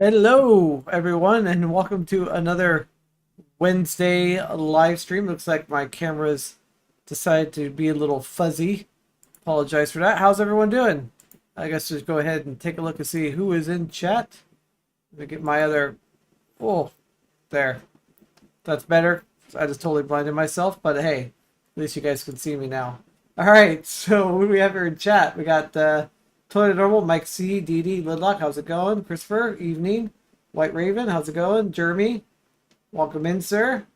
Hello, everyone, and welcome to another Wednesday live stream. Looks like my camera's decided to be a little fuzzy. Apologize for that. How's everyone doing? I guess just go ahead and take a look and see who is in chat. Let me get my other... Oh, there. That's better. I just totally blinded myself, but hey, at least you guys can see me now. All right, so who do we have here in chat? We got Toilet Normal, Mike C, DD, Lidlock, how's it going? Christopher, evening. White Raven, how's it going? Jeremy, welcome in, sir.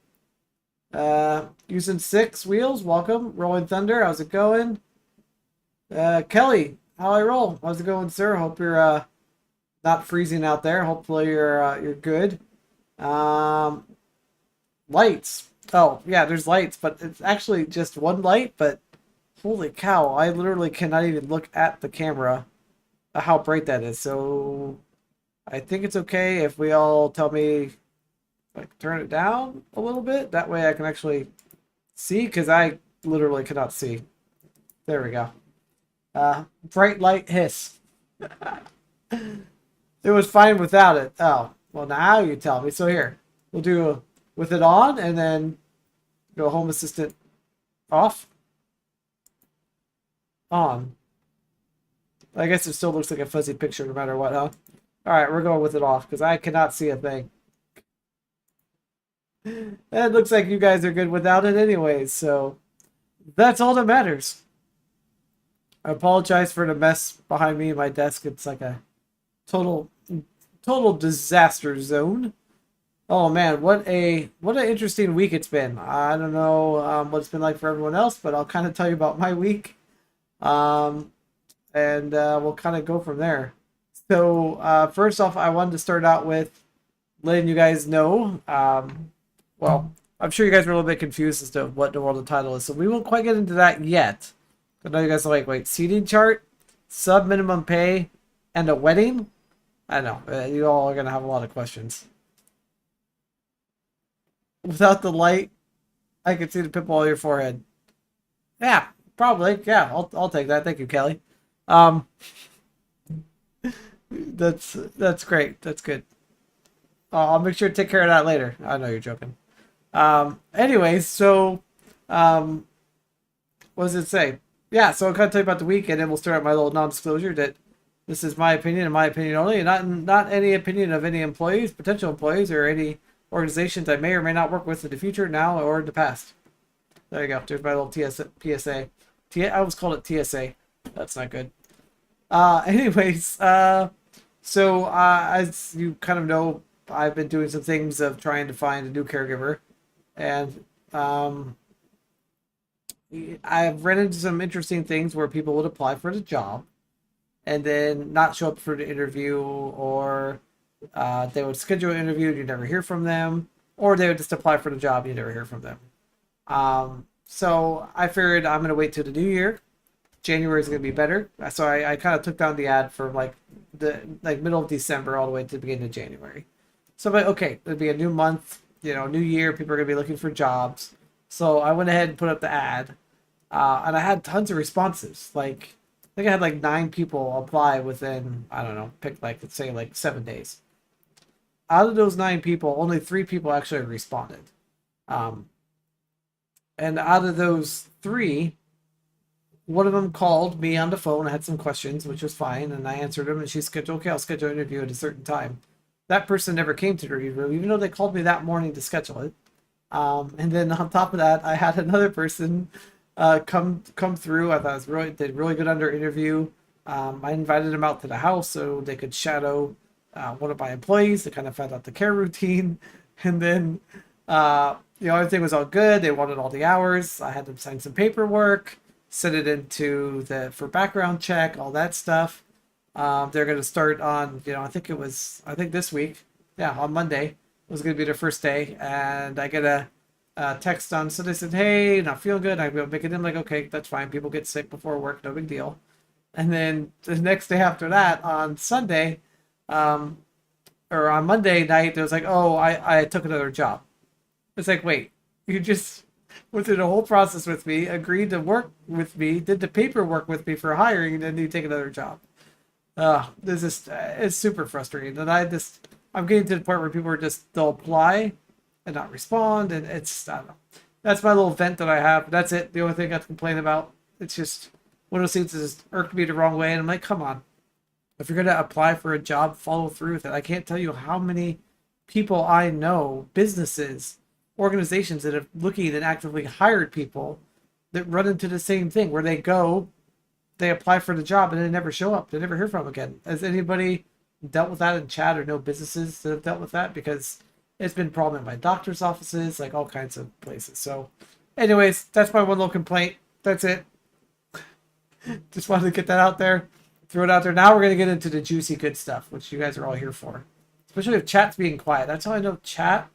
Using Six Wheels, welcome. Rolling Thunder, how's it going? Kelly, how I roll? How's it going, sir? Hope you're not freezing out there. Hopefully you're good. Lights. Oh, yeah, there's lights, but it's actually just one light, but Holy cow, I literally cannot even look at the camera how bright that is. So I think it's okay if we all tell me, like, turn it down a little bit. That way I can actually see, because I literally cannot see. There we go. Bright light hiss. It was fine without it. Oh, well, now you tell me. So here, we'll do with it on, and then go home assistant off, on. I guess it still looks like a fuzzy picture no matter what, huh? All right, we're going with it off because I cannot see a thing. And it looks like you guys are good without it anyways, so that's all that matters. I apologize for the mess behind me, my desk. It's like a total disaster zone. Oh man, what an interesting week it's been. I don't know what it's been like for everyone else, but I'll kind of tell you about my week, and we'll kind of go from there. So first off, I wanted to start out with letting you guys know. Well, I'm sure you guys were a little bit confused as to what the world of title is, so we won't quite get into that yet. I know you guys are like, wait, seating chart, sub minimum pay, and a wedding? I know, you all are going to have a lot of questions. Without the light, I can see the pimple on your forehead. Yeah, probably. Yeah, I'll take that. Thank you, Kelly. That's great. That's good. I'll make sure to take care of that later. I know you're joking. Anyways, so what does it say? Yeah, so I'll kind of tell you about the week, and then we'll start my little non-disclosure that this is my opinion and my opinion only, and not any opinion of any employees, potential employees, or any organizations I may or may not work with in the future, now, or in the past. There you go. There's my little PSA. I always called it TSA. That's not good. Anyways, so as you kind of know, I've been doing some things of trying to find a new caregiver, and I've run into some interesting things where people would apply for the job and then not show up for the interview, or they would schedule an interview and you never hear from them, or they would just apply for the job and you never hear from them. So I figured I'm going to wait till the new year. January is going to be better. So I kind of took down the ad for like the middle of December all the way to the beginning of January. So I'm like, okay, it'll be a new month, new year. People are going to be looking for jobs. So I went ahead and put up the ad. And I had tons of responses. Like, I think I had like 9 people apply within, I don't know, pick like, let's say like 7 days. Out of those 9 people, only 3 people actually responded. And out of those 3, one of them called me on the phone. I had some questions, which was fine, and I answered them, and she scheduled, okay, I'll schedule an interview at a certain time. That person never came to the interview, even though they called me that morning to schedule it. And then on top of that, I had another person come through. I thought did really good on their interview. I invited them out to the house so they could shadow one of my employees to kind of find out the care routine. And then everything was all good. They wanted all the hours. I had them sign some paperwork, send it into for background check, all that stuff. They're going to start on, I think this week. Yeah, on Monday was going to be their first day. And I get a text on, so they said, hey, not feeling good. I will make it in, like, okay, that's fine. People get sick before work, no big deal. And then the next day after that, on Sunday, or on Monday night, it was like, oh, I took another job. It's like, wait, you just went through the whole process with me, agreed to work with me, did the paperwork with me for hiring, and then you take another job. It's super frustrating. And I'm getting to the point where people are they'll apply and not respond, and I don't know. That's my little vent that I have. That's it. The only thing I have to complain about. It's just one of those things that just irked me the wrong way, and I'm like, come on. If you're gonna apply for a job, follow through with it. I can't tell you how many people I know, businesses, organizations that have looking and actively hired people that run into the same thing where they apply for the job and they never show up. They never hear from them again. Has anybody dealt with that in chat, or know businesses that have dealt with that? Because it's been a problem in my doctor's offices, like all kinds of places. So anyways, that's my one little complaint. That's it. Just wanted to get that out there. Throw it out there. Now we're going to get into the juicy good stuff, which you guys are all here for. Especially if chat's being quiet. That's how I know chat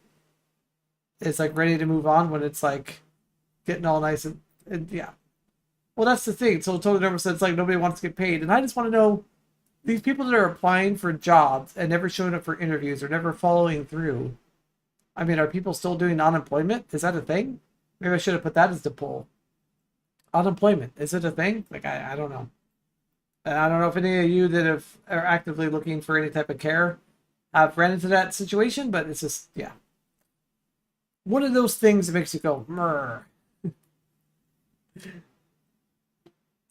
is like ready to move on, when it's like getting all nice and yeah. Well, that's the thing. So totally normal sense, like nobody wants to get paid. And I just want to know, these people that are applying for jobs and never showing up for interviews or never following through. I mean, are people still doing unemployment? Is that a thing? Maybe I should have put that as the poll. Unemployment, is it a thing? Like, I don't know. And I don't know if any of you that are actively looking for any type of care have ran into that situation, but it's just, yeah. One of those things that makes you go, murr.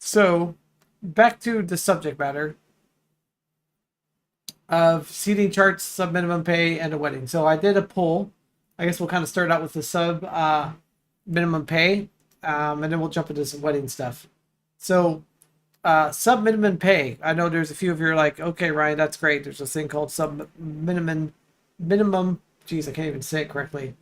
So, back to the subject matter of seating charts, sub minimum pay, and a wedding. So I did a poll. I guess we'll kind of start out with the sub minimum pay, and then we'll jump into some wedding stuff. So sub minimum pay. I know there's a few of you are like, okay, Ryan, that's great. There's this thing called sub minimum. Geez, I can't even say it correctly.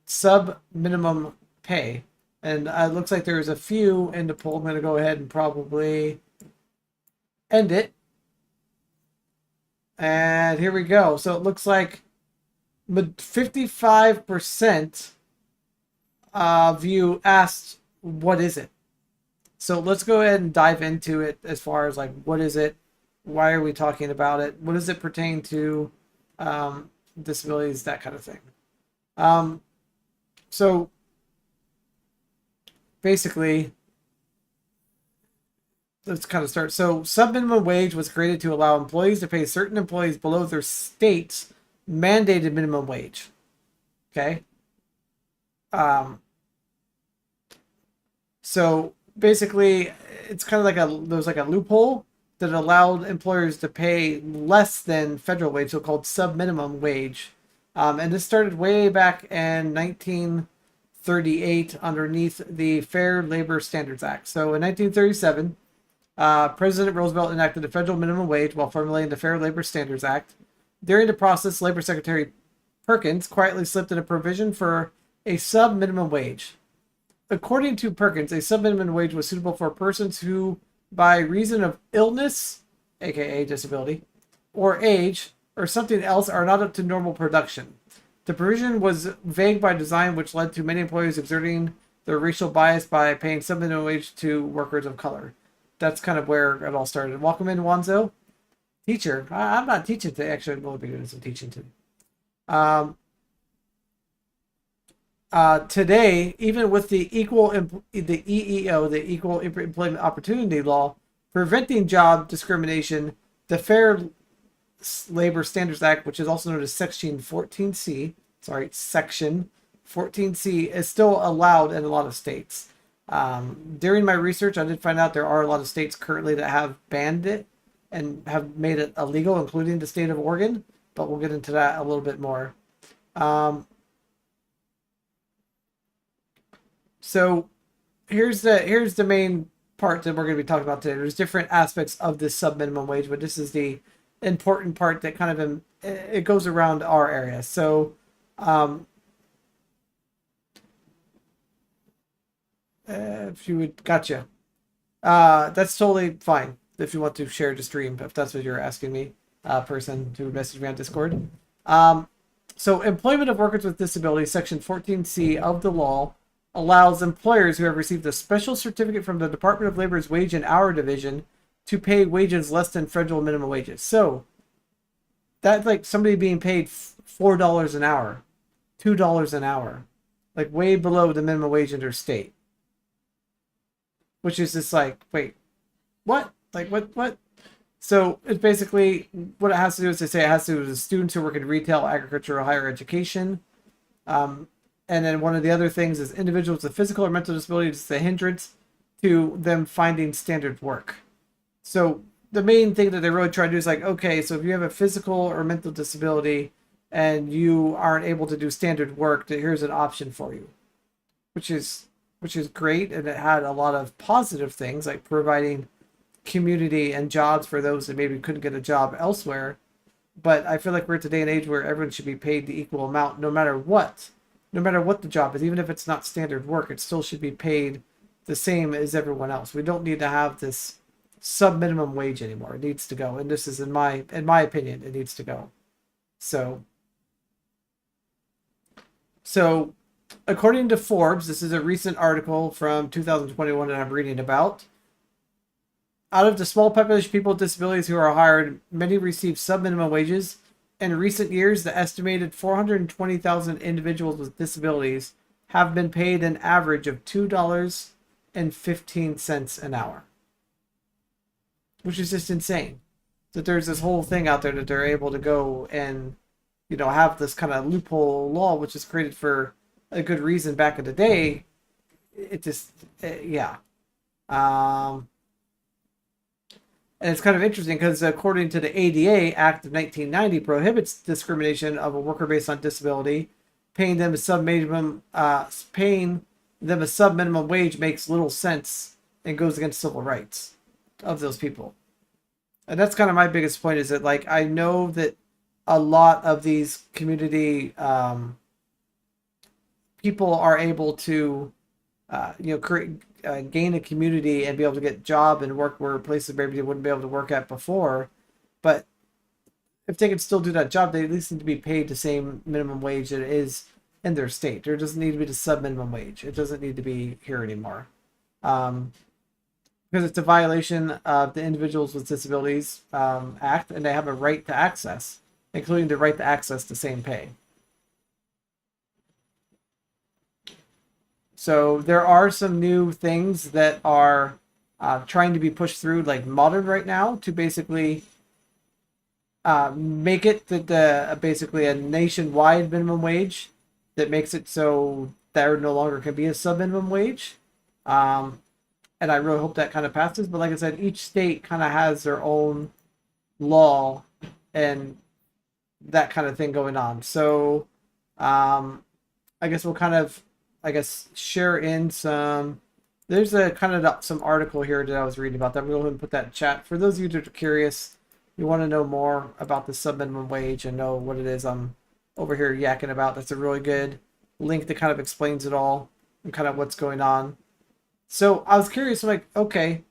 Sub minimum pay. And it looks like there's a few in the poll. I'm going to go ahead and probably end it. And here we go. So it looks like 55% of you asked, what is it? So let's go ahead and dive into it as far as like, what is it? Why are we talking about it? What does it pertain to? Disabilities, that kind of thing. So basically, let's kind of start. So sub-minimum wage was created to allow employees to pay certain employees below their state's mandated minimum wage. Okay. So basically, it's kind of like there's like a loophole that allowed employers to pay less than federal wage, so-called sub-minimum wage. And this started way back in 1938 underneath the Fair Labor Standards Act. So in 1937, President Roosevelt enacted the federal minimum wage while formulating the Fair Labor Standards Act. During the process, Labor Secretary Perkins quietly slipped in a provision for a sub-minimum wage. According to Perkins, a sub-minimum wage was suitable for persons who, by reason of illness, aka disability, or age, or something else, are not up to normal production. The provision was vague by design, which led to many employers exerting their racial bias by paying sub-minimum wage to workers of color. That's kind of where it all started. Welcome in, Wanzo. Teacher. I'm not teaching today. Actually, I'm going to be doing some teaching today. Today, even with the EEO, the Equal Employment Opportunity Law, preventing job discrimination, the Fair Labor Standards Act, which is also known as Section 14C, is still allowed in a lot of states. During my research, I did find out there are a lot of states currently that have banned it and have made it illegal, including the state of Oregon, but we'll get into that a little bit more. So here's the main part that we're going to be talking about today. There's different aspects of this sub-minimum wage, but this is the important part that kind of it goes around our area. So if you would, gotcha. That's totally fine if you want to share the stream, if that's what you're asking me, person who messaged me on Discord. So employment of workers with disabilities, Section 14C of the law, allows employers who have received a special certificate from the Department of Labor's Wage and Hour Division to pay wages less than federal minimum wages. So that's like somebody being paid $4 an hour, $2 an hour, like way below the minimum wage in their state. Which is just like, wait, what? Like, what? So it's basically, what it has to do is they say it has to do with students who work in retail, agriculture, or higher education. And then one of the other things is individuals with physical or mental disabilities is a hindrance to them finding standard work. So the main thing that they really try to do is like, okay, so if you have a physical or mental disability and you aren't able to do standard work, here's an option for you, which is great. And it had a lot of positive things like providing community and jobs for those that maybe couldn't get a job elsewhere. But I feel like we're at today and age where everyone should be paid the equal amount, no matter what the job is. Even if it's not standard work, it still should be paid the same as everyone else. We don't need to have this sub minimum wage anymore. It needs to go. And this is in my opinion, it needs to go. So According to Forbes, this is a recent article from 2021 that I'm reading about. Out of the small population of people with disabilities who are hired, many receive sub-minimum wages. In recent years, the estimated 420,000 individuals with disabilities have been paid an average of $2.15 an hour, which is just insane. That there's this whole thing out there that they're able to go and, have this kind of loophole law, which is created for a good reason back in the day. It just, yeah. Um, And it's kind of interesting because according to the ADA Act of 1990 prohibits discrimination of a worker based on disability. Paying them a sub minimum wage makes little sense and goes against civil rights of those people. And that's kind of my biggest point, is that, like, I know that a lot of these community people are able to gain a community and be able to get job and work where places maybe they wouldn't be able to work at before. But if they can still do that job, they at least need to be paid the same minimum wage that it is in their state. There doesn't need to be the sub minimum wage. It doesn't need to be here anymore. Because it's a violation of the Individuals with Disabilities Act, and they have a right to access, including the right to access the same pay. So there are some new things that are trying to be pushed through, like modern right now, to basically make it that basically a nationwide minimum wage that makes it so there no longer can be a sub minimum wage. And I really hope that kind of passes. But like I said, each state kind of has their own law and that kind of thing going on. So I guess we'll kind of share in some. There's a kind of some article here that I was reading about that. I'm going to go ahead and put that in chat. For those of you that are curious, you want to know more about the sub minimum wage and know what it is I'm over here yakking about. That's a really good link that kind of explains it all and kind of what's going on. So I was curious, I'm like, okay,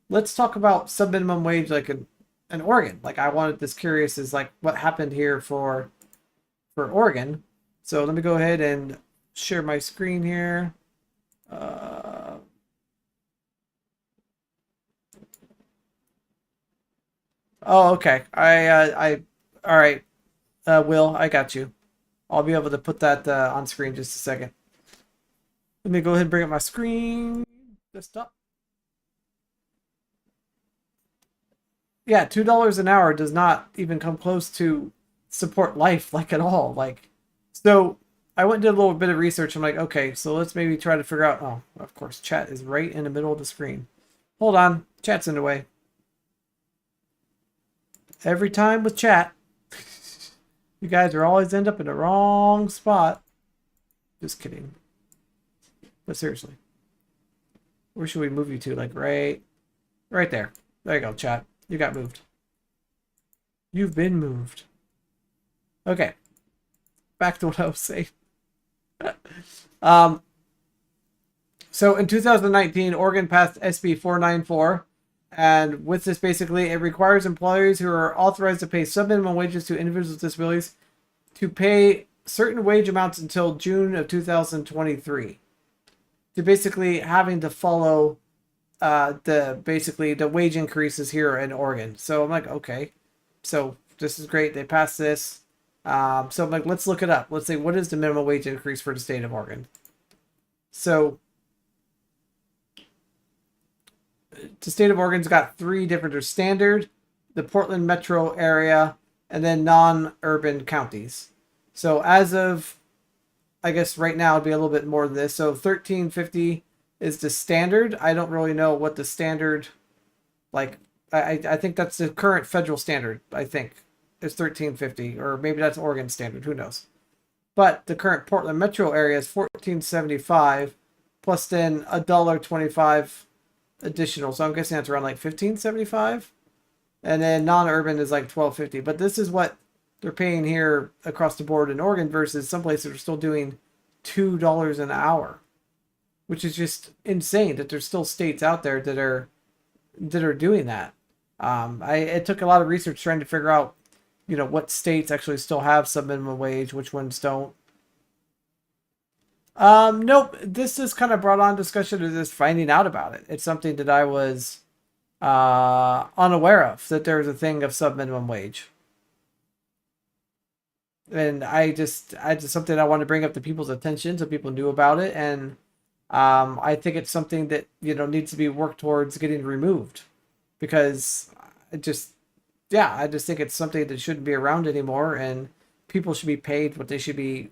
let's talk about sub minimum wage like in Oregon. Like, I wanted this curious is like what happened here for Oregon. So let me go ahead and share my screen here. Oh, okay. All right. Will, I got you. I'll be able to put that on screen just a second. Let me go ahead and bring up my screen. Desktop. Yeah, $2 an hour does not even come close to support life, like, at all. Like, so I went and did a little bit of research. I'm like, okay, so let's maybe try to figure out. Oh, of course, chat is right in the middle of the screen. Hold on, chat's in the way. Every time with chat, you guys are always end up in the wrong spot. Just kidding. But seriously, where should we move you to? Like right there. There you go, chat. You got moved. You've been moved. Okay. Back to what I was saying. So in 2019, Oregon passed SB 494. And with this, basically, it requires employers who are authorized to pay sub-minimum wages to individuals with disabilities to pay certain wage amounts until June of 2023. To basically having to follow the wage increases here in Oregon. So I'm like, okay, so this is great. They passed this. So I'm like, let's look it up. Let's say, what is the minimum wage increase for the state of Oregon? So the state of Oregon's got three different. There's standard, the Portland metro area, and then non-urban counties. So as of, I guess right now it'd be a little bit more than this. So $13.50 is the standard. I don't really know what the standard, like, I think that's the current federal standard. I think is $13.50, or maybe that's Oregon standard. Who knows? But the current Portland metro area is $14.75 plus then $1.25 additional. So I'm guessing that's around like $15.75, and then non-urban is like $12.50. But this is what they're paying here across the board in Oregon versus some places are still doing $2 an hour, which is just insane that there's still states out there that are doing that. It took a lot of research trying to figure out, what states actually still have sub minimum wage, which ones don't. Nope. This is kind of brought on discussion of just finding out about it. It's something that I was unaware of, that there was a thing of sub minimum wage. And I just something I want to bring up to people's attention so people knew about it. And I think it's something that, needs to be worked towards getting removed because it just, yeah, I just think it's something that shouldn't be around anymore. And people should be paid what they should be,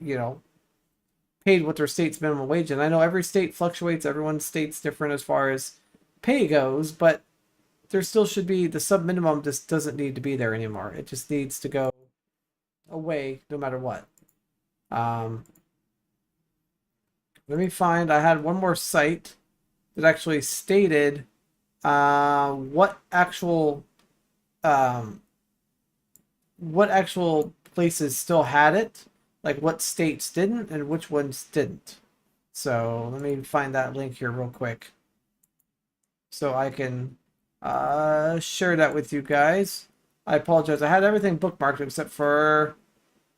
paid what their state's minimum wage. And I know every state fluctuates, everyone's state's different as far as pay goes, but there still should be the sub minimum just doesn't need to be there anymore. It just needs to go away no matter what. Um, Let me find, I had one more site that actually stated um, what actual places still had it, like what states didn't and which ones didn't. So let me find that link here real quick so I can share that with you guys. I apologize. I had everything bookmarked except for,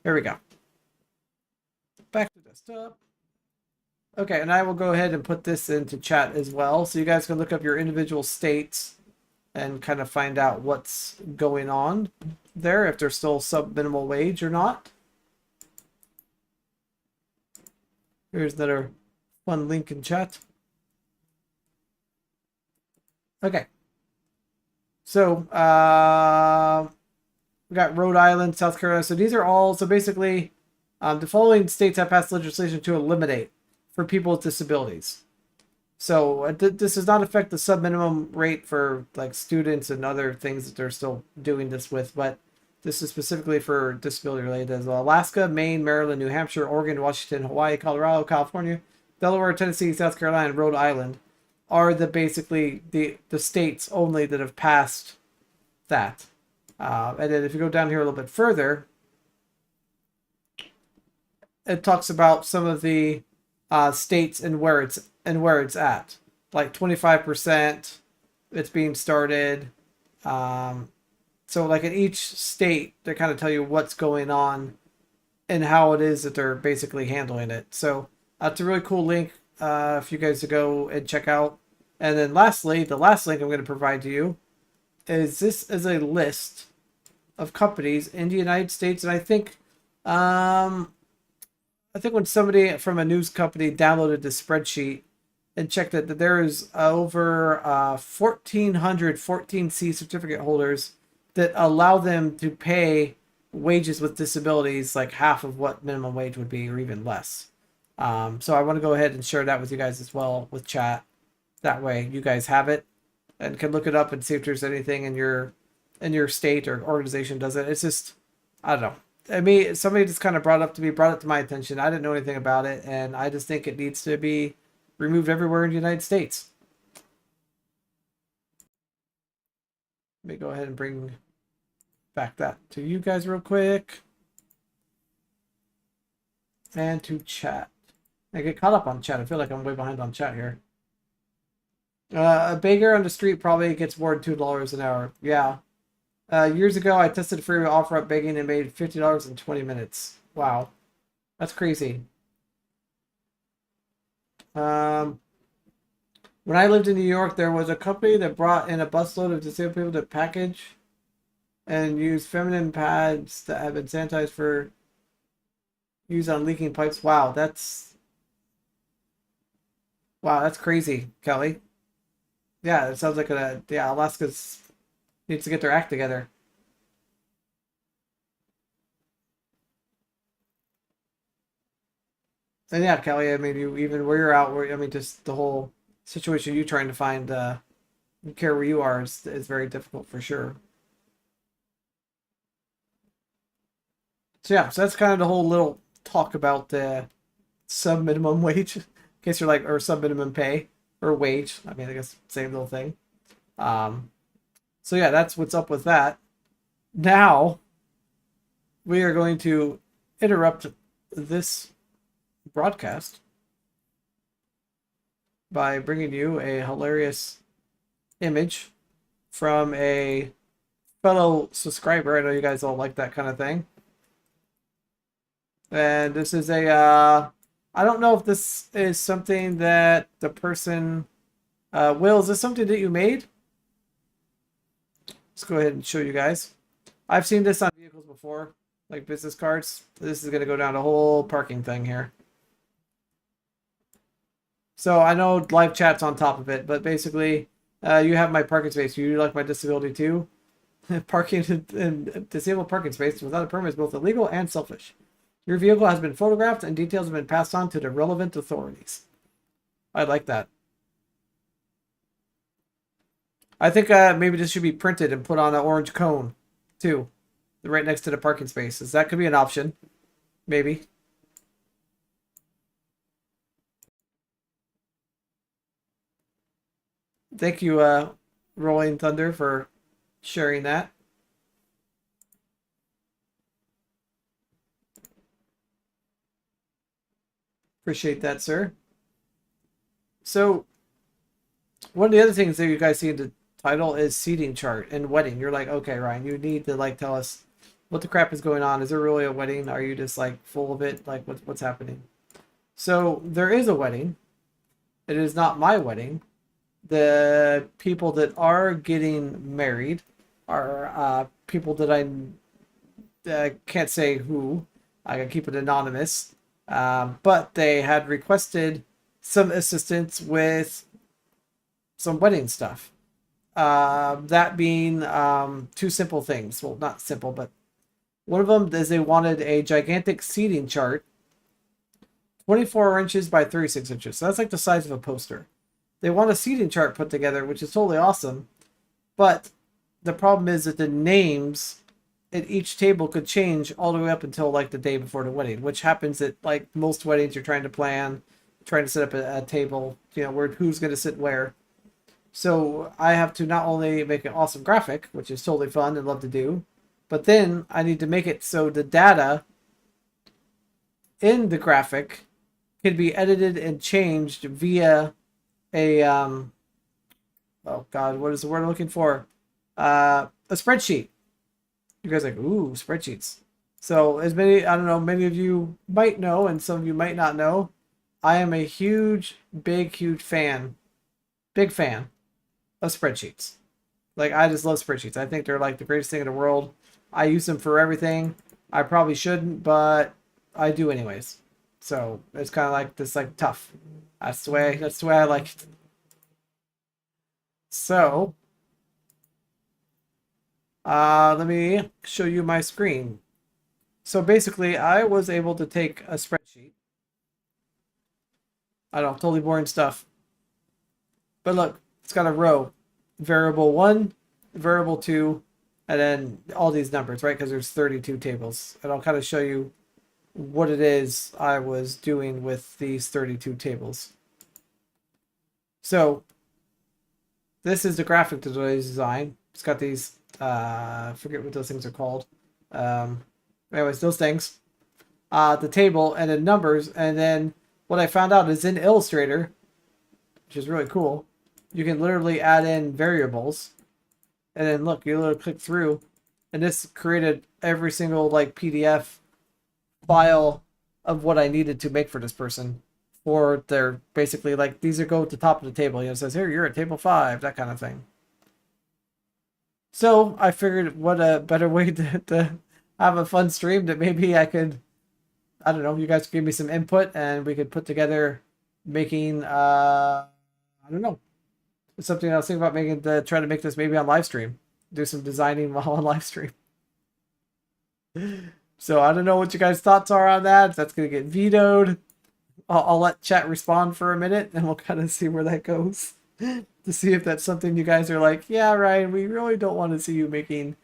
here we go. Back to desktop. Okay, and I will go ahead and put this into chat as well, so you guys can look up your individual states and kind of find out what's going on there, if they're still sub-minimal wage or not. Here's another fun link in chat. Okay. So, we got Rhode Island, South Carolina. So these are all, so basically, the following states have passed legislation to eliminate for people with disabilities. So this does not affect the sub-minimum rate for like students and other things that they're still doing this with, but this is specifically for disability related as well. Alaska, Maine, Maryland, New Hampshire, Oregon, Washington, Hawaii, Colorado, California, Delaware, Tennessee, South Carolina, and Rhode Island are basically the states only that have passed that. And then if you go down here a little bit further, it talks about some of the states and where it's at. Like 25%, it's being started. So like in each state, they kind of tell you what's going on and how it is that they're basically handling it. So it's a really cool link for you guys to go and check out. And then lastly, the last link I'm going to provide to you is this is a list of companies in the United States. And I think when somebody from a news company downloaded the spreadsheet and checked it, that there is over 1,400 14C certificate holders that allow them to pay wages with disabilities like half of what minimum wage would be or even less. So I want to go ahead and share that with you guys as well with chat. That way you guys have it and can look it up and see if there's anything in your state or organization does it. It's just, I don't know. I mean, somebody just kind of brought it to my attention. I didn't know anything about it, and I just think it needs to be removed everywhere in the United States. Let me go ahead and bring back that to you guys real quick. And to chat. I get caught up on chat. I feel like I'm way behind on chat here. A beggar on the street probably gets more than $2 an hour. Yeah. Years ago, I tested a free offer-up begging and made $50 in 20 minutes. Wow. That's crazy. When I lived in New York, there was a company that brought in a busload of disabled people to package and use feminine pads that have been sanitized for use on leaking pipes. Wow, that's crazy, Kelly. Yeah, it sounds like Alaska's needs to get their act together. And yeah, Kelly, I mean, you even where you're out, I mean, just the whole situation you trying to find care where you are is very difficult for sure. So yeah, so that's kind of the whole little talk about the sub minimum wage, in case you're like, or sub minimum pay or wage. I mean, I guess same little thing. So yeah, that's what's up with that. Now we are going to interrupt this broadcast by bringing you a hilarious image from a fellow subscriber. I know you guys all like that kind of thing. And this is I I don't know if this is something that the person... Will, is this something that you made? Let's go ahead and show you guys. I've seen this on vehicles before, like business cards. This is going to go down a whole parking thing here. So I know live chat's on top of it, but basically, you have my parking space. You like my disability too? Parking in disabled parking space without a permit is both illegal and selfish. Your vehicle has been photographed and details have been passed on to the relevant authorities. I like that. I think maybe this should be printed and put on an orange cone, too. Right next to the parking spaces. That could be an option. Maybe. Thank you, Rolling Thunder, for sharing that. Appreciate that, sir. So, one of the other things that you guys see in the title is seating chart and wedding. You're like, okay, Ryan, you need to like tell us what the crap is going on. Is there really a wedding? Are you just like full of it? Like what's happening? So there is a wedding. It is not my wedding. The people that are getting married are people that I can't say who. I can keep it anonymous. But they had requested some assistance with some wedding stuff. That being two simple things. Well, not simple, but one of them is they wanted a gigantic seating chart, 24 inches by 36 inches. So that's like the size of a poster. They want a seating chart put together, which is totally awesome. But the problem is that the names at each table could change all the way up until like the day before the wedding, which happens at like most weddings. You're trying to plan, trying to set up a table, you know, where who's going to sit where. So I have to not only make an awesome graphic, which is totally fun and love to do, but then I need to make it so the data in the graphic can be edited and changed via a oh god, what is the word I'm looking for? A spreadsheet. You guys are like, ooh, spreadsheets. So as many, I don't know, many of you might know and some of you might not know, I am a huge fan of spreadsheets. Like, I just love spreadsheets. I think they're like the greatest thing in the world. I use them for everything. I probably shouldn't, but I do anyways. So it's kind of like this, like tough. That's the way I like it. So let me show you my screen. So basically, I was able to take a spreadsheet. I don't know, totally boring stuff. But look, it's got a row. Variable 1, variable 2, and then all these numbers, right? Because there's 32 tables. And I'll kind of show you what it is I was doing with these 32 tables. So this is the graphic that I designed. It's got these, I forget what those things are called. Anyways, those things. The table and then numbers. And then what I found out is in Illustrator, which is really cool, you can literally add in variables. And then look, you literally click through. And this created every single like PDF file of what I needed to make for this person. For their, basically, like, these are go at the top of the table. You know, it says, here, you're at table 5, that kind of thing. So I figured what a better way to have a fun stream that maybe I could, I don't know, you guys could give me some input and we could put together making, I don't know, something I was thinking about making, trying to make this maybe on live stream. Do some designing while on live stream. So I don't know what you guys' thoughts are on that. If that's going to get vetoed. I'll let chat respond for a minute and we'll kind of see where that goes. To see if that's something you guys are like, yeah, Ryan, we really don't want to see you making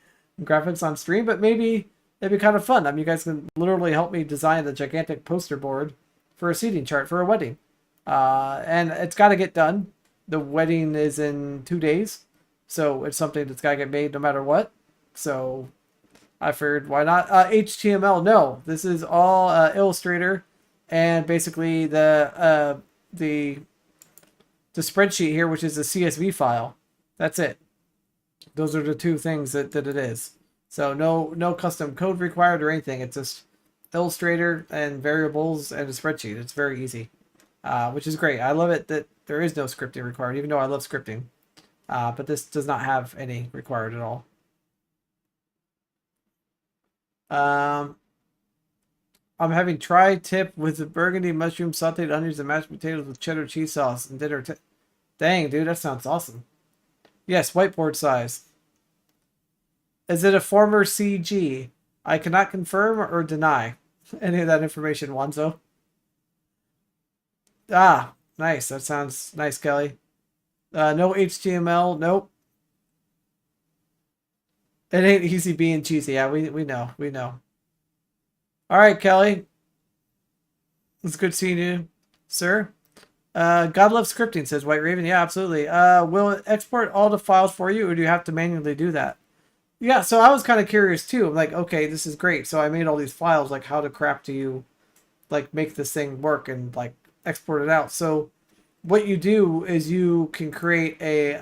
graphics on stream, but maybe it'd be kind of fun. I mean, you guys can literally help me design the gigantic poster board for a seating chart for a wedding. And it's got to get done. The wedding is in 2 days. So it's something that's got to get made no matter what. So I figured, why not? HTML, no. This is all Illustrator. And basically the spreadsheet here, which is a CSV file. That's it. Those are the two things that it is. So no custom code required or anything. It's just Illustrator and variables and a spreadsheet. It's very easy, which is great. I love it that there is no scripting required, even though I love scripting. But this does not have any required at all. I'm having tri-tip with the burgundy mushroom, sauteed onions, and mashed potatoes with cheddar cheese sauce and dinner. Dang, dude, that sounds awesome. Yes, whiteboard size. Is it a former CG? I cannot confirm or deny any of that information, Wanzo. Ah, nice. That sounds nice, Kelly. No HTML. Nope. It ain't easy being cheesy. Yeah, we know. We know. All right, Kelly. It's good seeing you, sir. God loves scripting, says White Raven. Yeah, absolutely. Will it export all the files for you, or do you have to manually do that? Yeah, so I was kind of curious too. I'm like, okay, this is great. So I made all these files. Like, how the crap do you like make this thing work and like export it out? So what you do is you can create a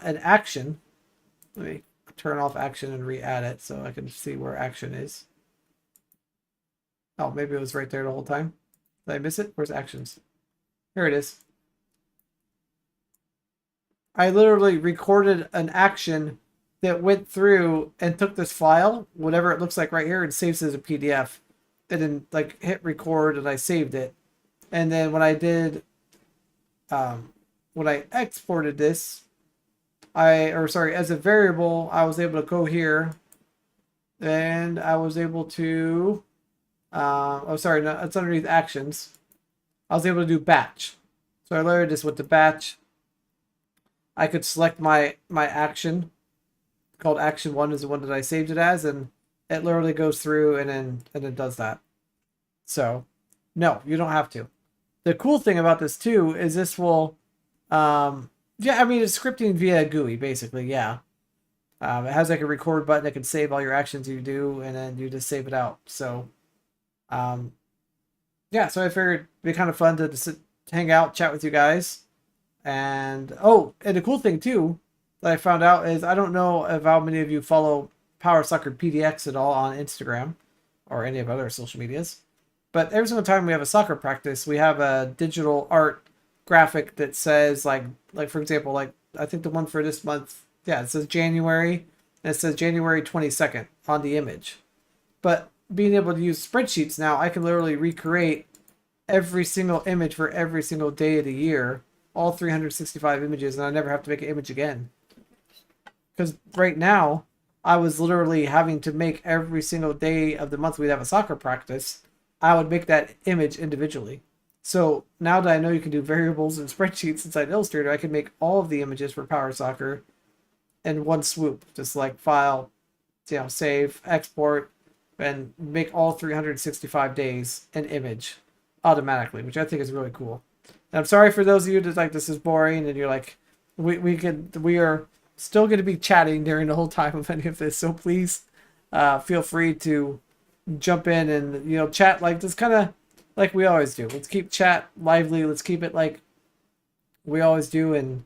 an action. Let me turn off action and re-add it so I can see where action is. Oh, maybe it was right there the whole time. Did I miss it? Where's actions? Here it is. I literally recorded an action that went through and took this file, whatever it looks like right here, and saves it as a PDF. And then like hit record and I saved it. And then when I did, when I exported this, as a variable, I was able to go here and I was able to, no, it's underneath actions. I was able to do batch. So I literally just went to batch. I could select my action called action 1 is the one that I saved it as, and it literally goes through and then does that. So no, you don't have to. The cool thing about this too is this will yeah, I mean it's scripting via GUI basically, yeah. It has like a record button that can save all your actions you do and then you just save it out. So yeah, so I figured it'd be kind of fun to hang out, chat with you guys. And and the cool thing too that I found out is I don't know if how many of you follow Power Soccer PDX at all on Instagram or any of other social medias. But every single time we have a soccer practice, we have a digital art graphic that says like for example, like I think the one for this month, yeah, it says January and it says January 22nd on the image. But being able to use spreadsheets now, I can literally recreate every single image for every single day of the year, all 365 images, and I never have to make an image again. Because right now, I was literally having to make every single day of the month we'd have a soccer practice, I would make that image individually. So now that I know you can do variables and spreadsheets inside Illustrator, I can make all of the images for Power Soccer in one swoop. Just like file, save, export, and make all 365 days an image automatically, which I think is really cool. And I'm sorry for those of you that like this is boring and you're like, we are still going to be chatting during the whole time of any of this. So please feel free to jump in and chat like this, kind of like we always do. Let's keep chat lively. Let's keep it like we always do. And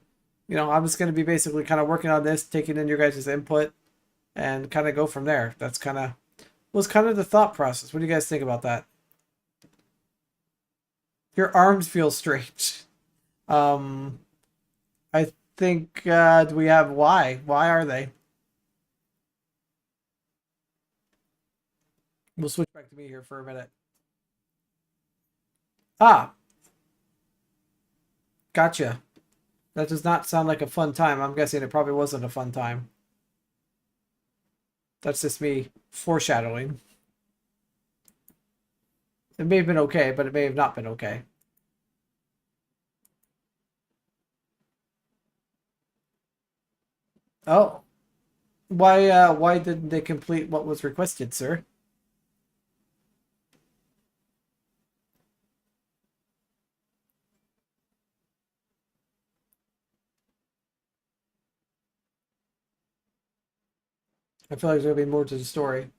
I'm just going to be basically kind of working on this, taking in your guys' input, and kind of go from there. That's was kind of the thought process. What do you guys think about that? Your arms feel strange. I think, do we have why? Why are they? We'll switch back to me here for a minute. Ah, gotcha. That does not sound like a fun time. I'm guessing it probably wasn't a fun time. That's just me foreshadowing. It may have been okay, but it may have not been okay. Oh, why didn't they complete what was requested, sir? I feel like there's gonna be more to the story.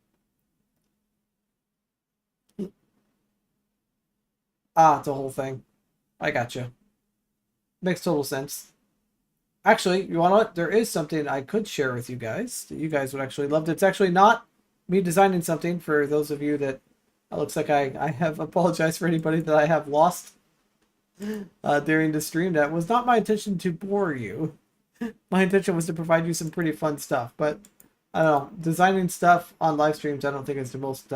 Ah, it's a whole thing. I gotcha. Makes total sense. Actually, you want what? There is something I could share with you guys that you guys would actually love. It's actually not me designing something for those of you that It looks like I have apologized for anybody that I have lost during the stream. That was not my intention to bore you. My intention was to provide you some pretty fun stuff, but I don't know. Designing stuff on live streams, I don't think is the most,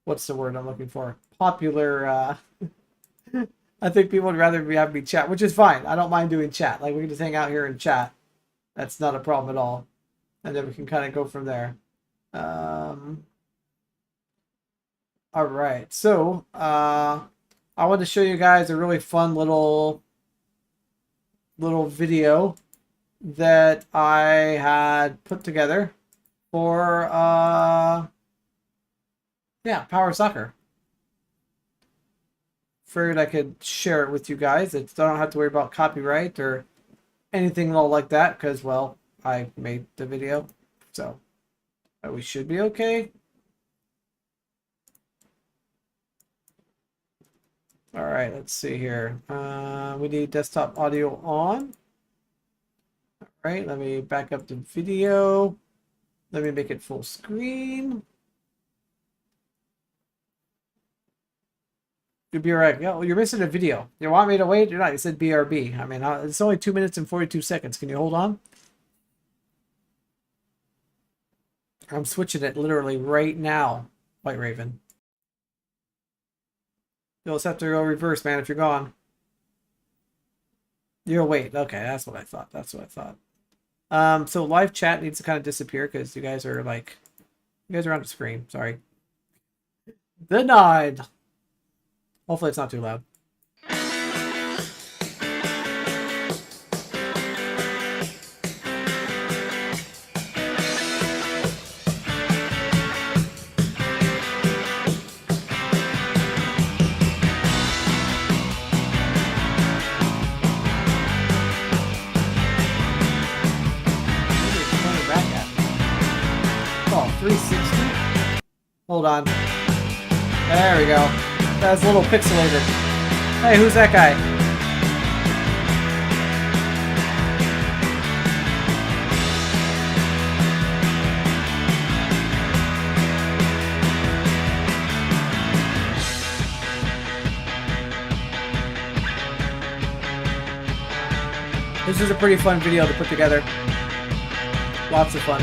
what's the word I'm looking for? Popular, I think people would rather have me chat, which is fine. I don't mind doing chat. Like, we can just hang out here and chat. That's not a problem at all. And then we can kind of go from there. All right, so I want to show you guys a really fun little video that I had put together for yeah, Power Soccer. Figured I could share it with you guys. I don't have to worry about copyright or anything all like that because, well, I made the video, so we should be okay. All right, let's see here. We need desktop audio on. All right, let me back up the video. Let me make it full screen. You'll be all right. Oh, you're missing a video. You want me to wait? You're not. You said BRB. I mean, it's only 2 minutes and 42 seconds. Can you hold on? I'm switching it literally right now, White Raven. You'll just have to go reverse, man, if you're gone. You'll wait. Okay, that's what I thought. That's what I thought. So live chat needs to kind of disappear because you guys are like, you guys are on the screen. Sorry. Denied. Hopefully it's not too loud. Oh, 360? Hold on. There we go. That's a little pixelated. Hey, who's that guy? This is a pretty fun video to put together. Lots of fun.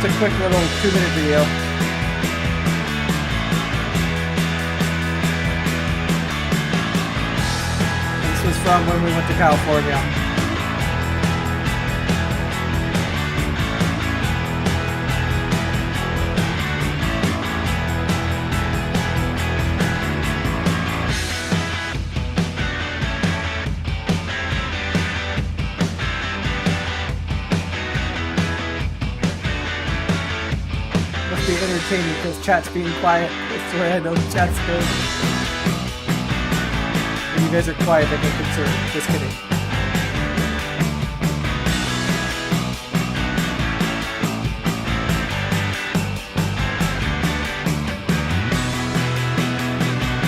Just a quick little 2-minute video. This was from when we went to California. Be entertaining because chat's being quiet. That's the way I know chat's good. When you guys are quiet, I get concerned. Just kidding.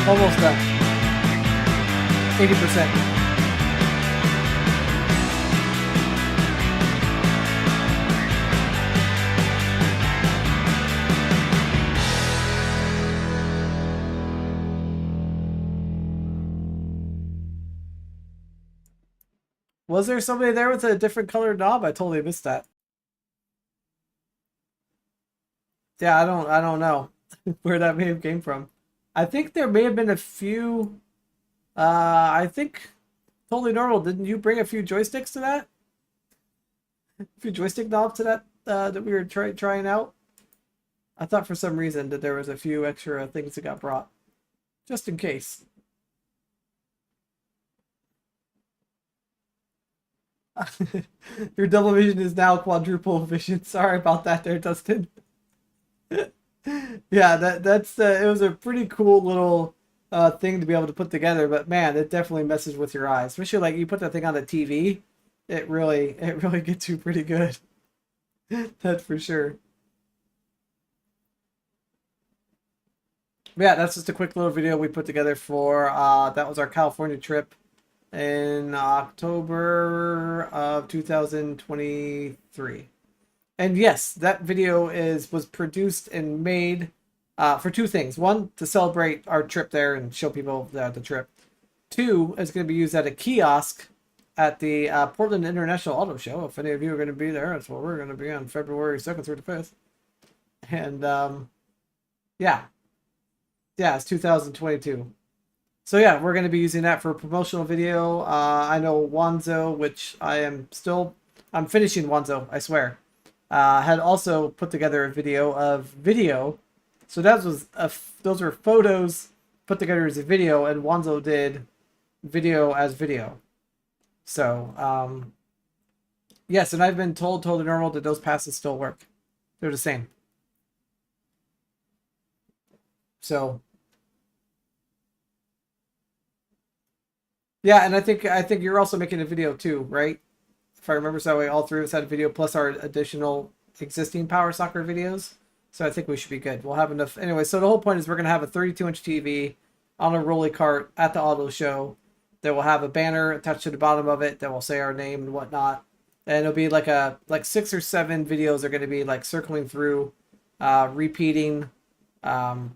Almost done. 80%. Was there somebody there with a different colored knob? I totally missed that. Yeah, I don't know where that may have came from. I think there may have been a few. I think totally normal. Didn't you bring a few joysticks to that? A few joystick knobs to that that we were trying out. I thought for some reason that there was a few extra things that got brought, just in case. Your double vision is now quadruple vision. Sorry about that there, Dustin. Yeah, that's it was a pretty cool little thing to be able to put together, but man, it definitely messes with your eyes. Especially like you put that thing on the TV, it really gets you pretty good. That's for sure. Yeah, that's just a quick little video we put together for that was our California trip in October of 2023. And yes, that video was produced and made for two things. One, to celebrate our trip there and show people the trip. Two, it's going to be used at a kiosk at the Portland International Auto Show. If any of you are going to be there, that's where we're going to be on February 2nd through the 5th. And yeah, it's 2022. So yeah, we're going to be using that for a promotional video. I know Wanzo, which I'm finishing Wanzo, I swear. Had also put together a video of video. So those were photos put together as a video, and Wanzo did video as video. So, yes, and I've been told totally normal that those passes still work. They're the same. So, yeah, and I think you're also making a video too, right? If I remember so, all three of us had a video plus our additional existing Power Soccer videos. So I think we should be good. We'll have enough. Anyway, so the whole point is we're going to have a 32-inch TV on a rolly cart at the auto show that will have a banner attached to the bottom of it that will say our name and whatnot. And it'll be like 6 or 7 videos are going to be like circling through, repeating. And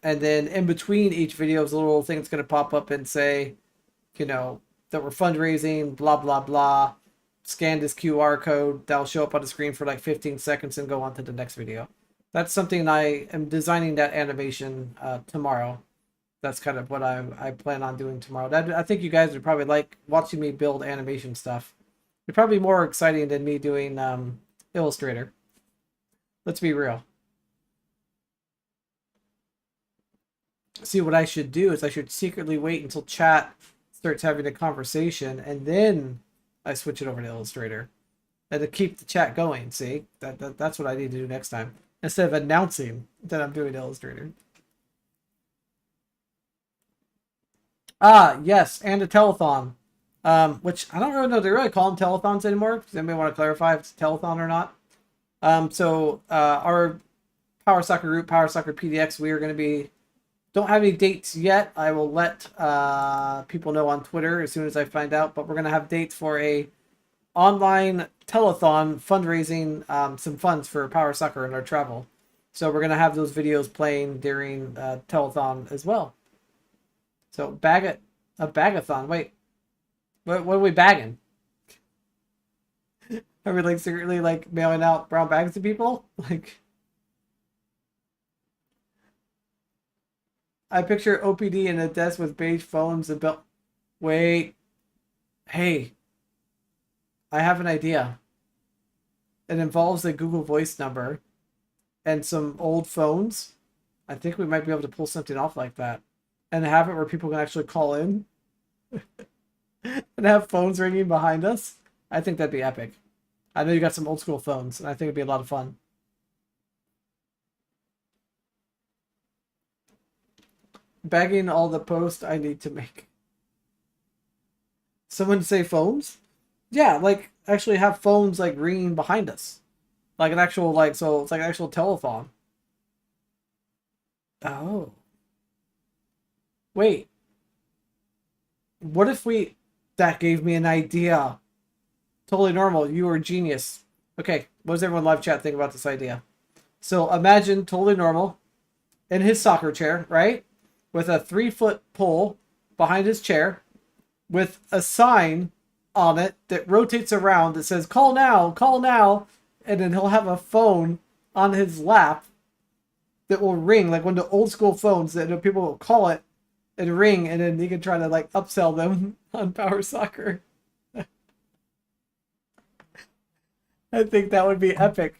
then in between each video is a little thing that's going to pop up and say, that we're fundraising, blah, blah, blah. Scan this QR code. That'll show up on the screen for like 15 seconds and go on to the next video. That's something I am designing that animation tomorrow. That's kind of what I plan on doing tomorrow. I think you guys would probably like watching me build animation stuff. It'd probably be more exciting than me doing Illustrator. Let's be real. See, what I should do is I should secretly wait until chat starts having a conversation, and then I switch it over to Illustrator. And to keep the chat going, see? That's what I need to do next time. Instead of announcing that I'm doing Illustrator. Ah, yes, and a telethon. Which I don't really know, do they really call them telethons anymore? Does anybody want to clarify if it's a telethon or not? Our Power Soccer group, Power Soccer PDX, we are going to be... Don't have any dates yet. I will let people know on Twitter as soon as I find out. But we're going to have dates for a online telethon fundraising some funds for Power Soccer and our travel. So we're going to have those videos playing during telethon as well. So a bagathon. Wait, what are we bagging? Are we like secretly like mailing out brown bags to people? Like, I picture OPD in a desk with beige phones and belt. Wait, hey, I have an idea. It involves a Google Voice number and some old phones. I think we might be able to pull something off like that and have it where people can actually call in and have phones ringing behind us. I think that'd be epic. I know you got some old school phones, and I think it'd be a lot of fun. Bagging all the posts I need to make. Someone say phones? Yeah, like actually have phones like ringing behind us. Like an actual so it's like an actual telephone. Oh. Wait. What if that gave me an idea. Totally normal. You are a genius. Okay, what does everyone live chat think about this idea? So imagine totally normal in his soccer chair, right? With a 3-foot pole behind his chair with a sign on it that rotates around that says, call now, call now. And then he'll have a phone on his lap that will ring, like one of the old school phones that people will call it and ring, and then he can try to like upsell them on Power Soccer. I think that would be epic.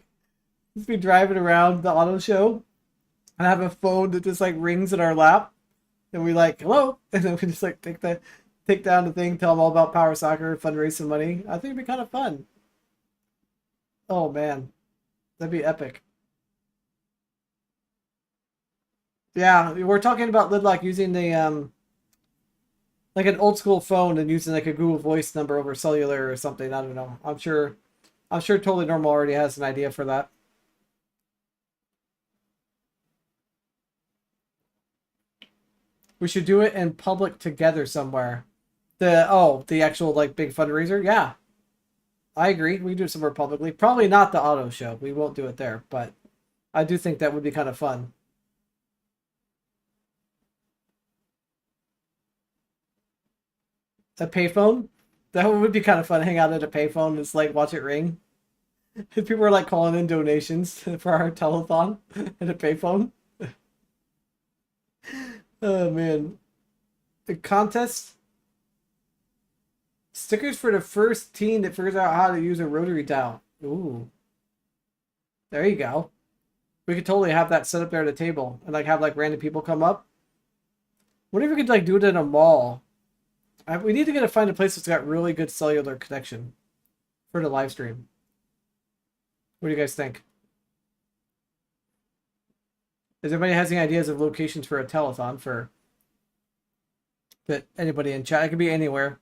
Just be driving around the auto show and have a phone that just like rings in our lap. And we like, hello. And then we just like take the take down the thing, tell them all about Power Soccer, fundraise some money. I think it'd be kind of fun. Oh man, that'd be epic. Yeah, we're talking about Lidlock using the like an old school phone and using like a Google Voice number over cellular or something. I don't know. I'm sure Totally Normal already has an idea for that. We should do it in public together somewhere. The actual like big fundraiser. Yeah, I agree. We can do it somewhere publicly. Probably not the auto show. We won't do it there, but I do think that would be kind of fun. A payphone? That would be kind of fun. Hang out at a payphone and just like watch it ring. People are like calling in donations for our telethon at a payphone. Oh man. The contest stickers for the first team that figures out how to use a rotary dial. Ooh. There you go. We could totally have that set up there at a table and like have like random people come up. What if we could like do it in a mall? We need to find a place that's got really good cellular connection for the live stream. What do you guys think? If anybody has any ideas of locations for a telethon for that anybody in chat, it could be anywhere.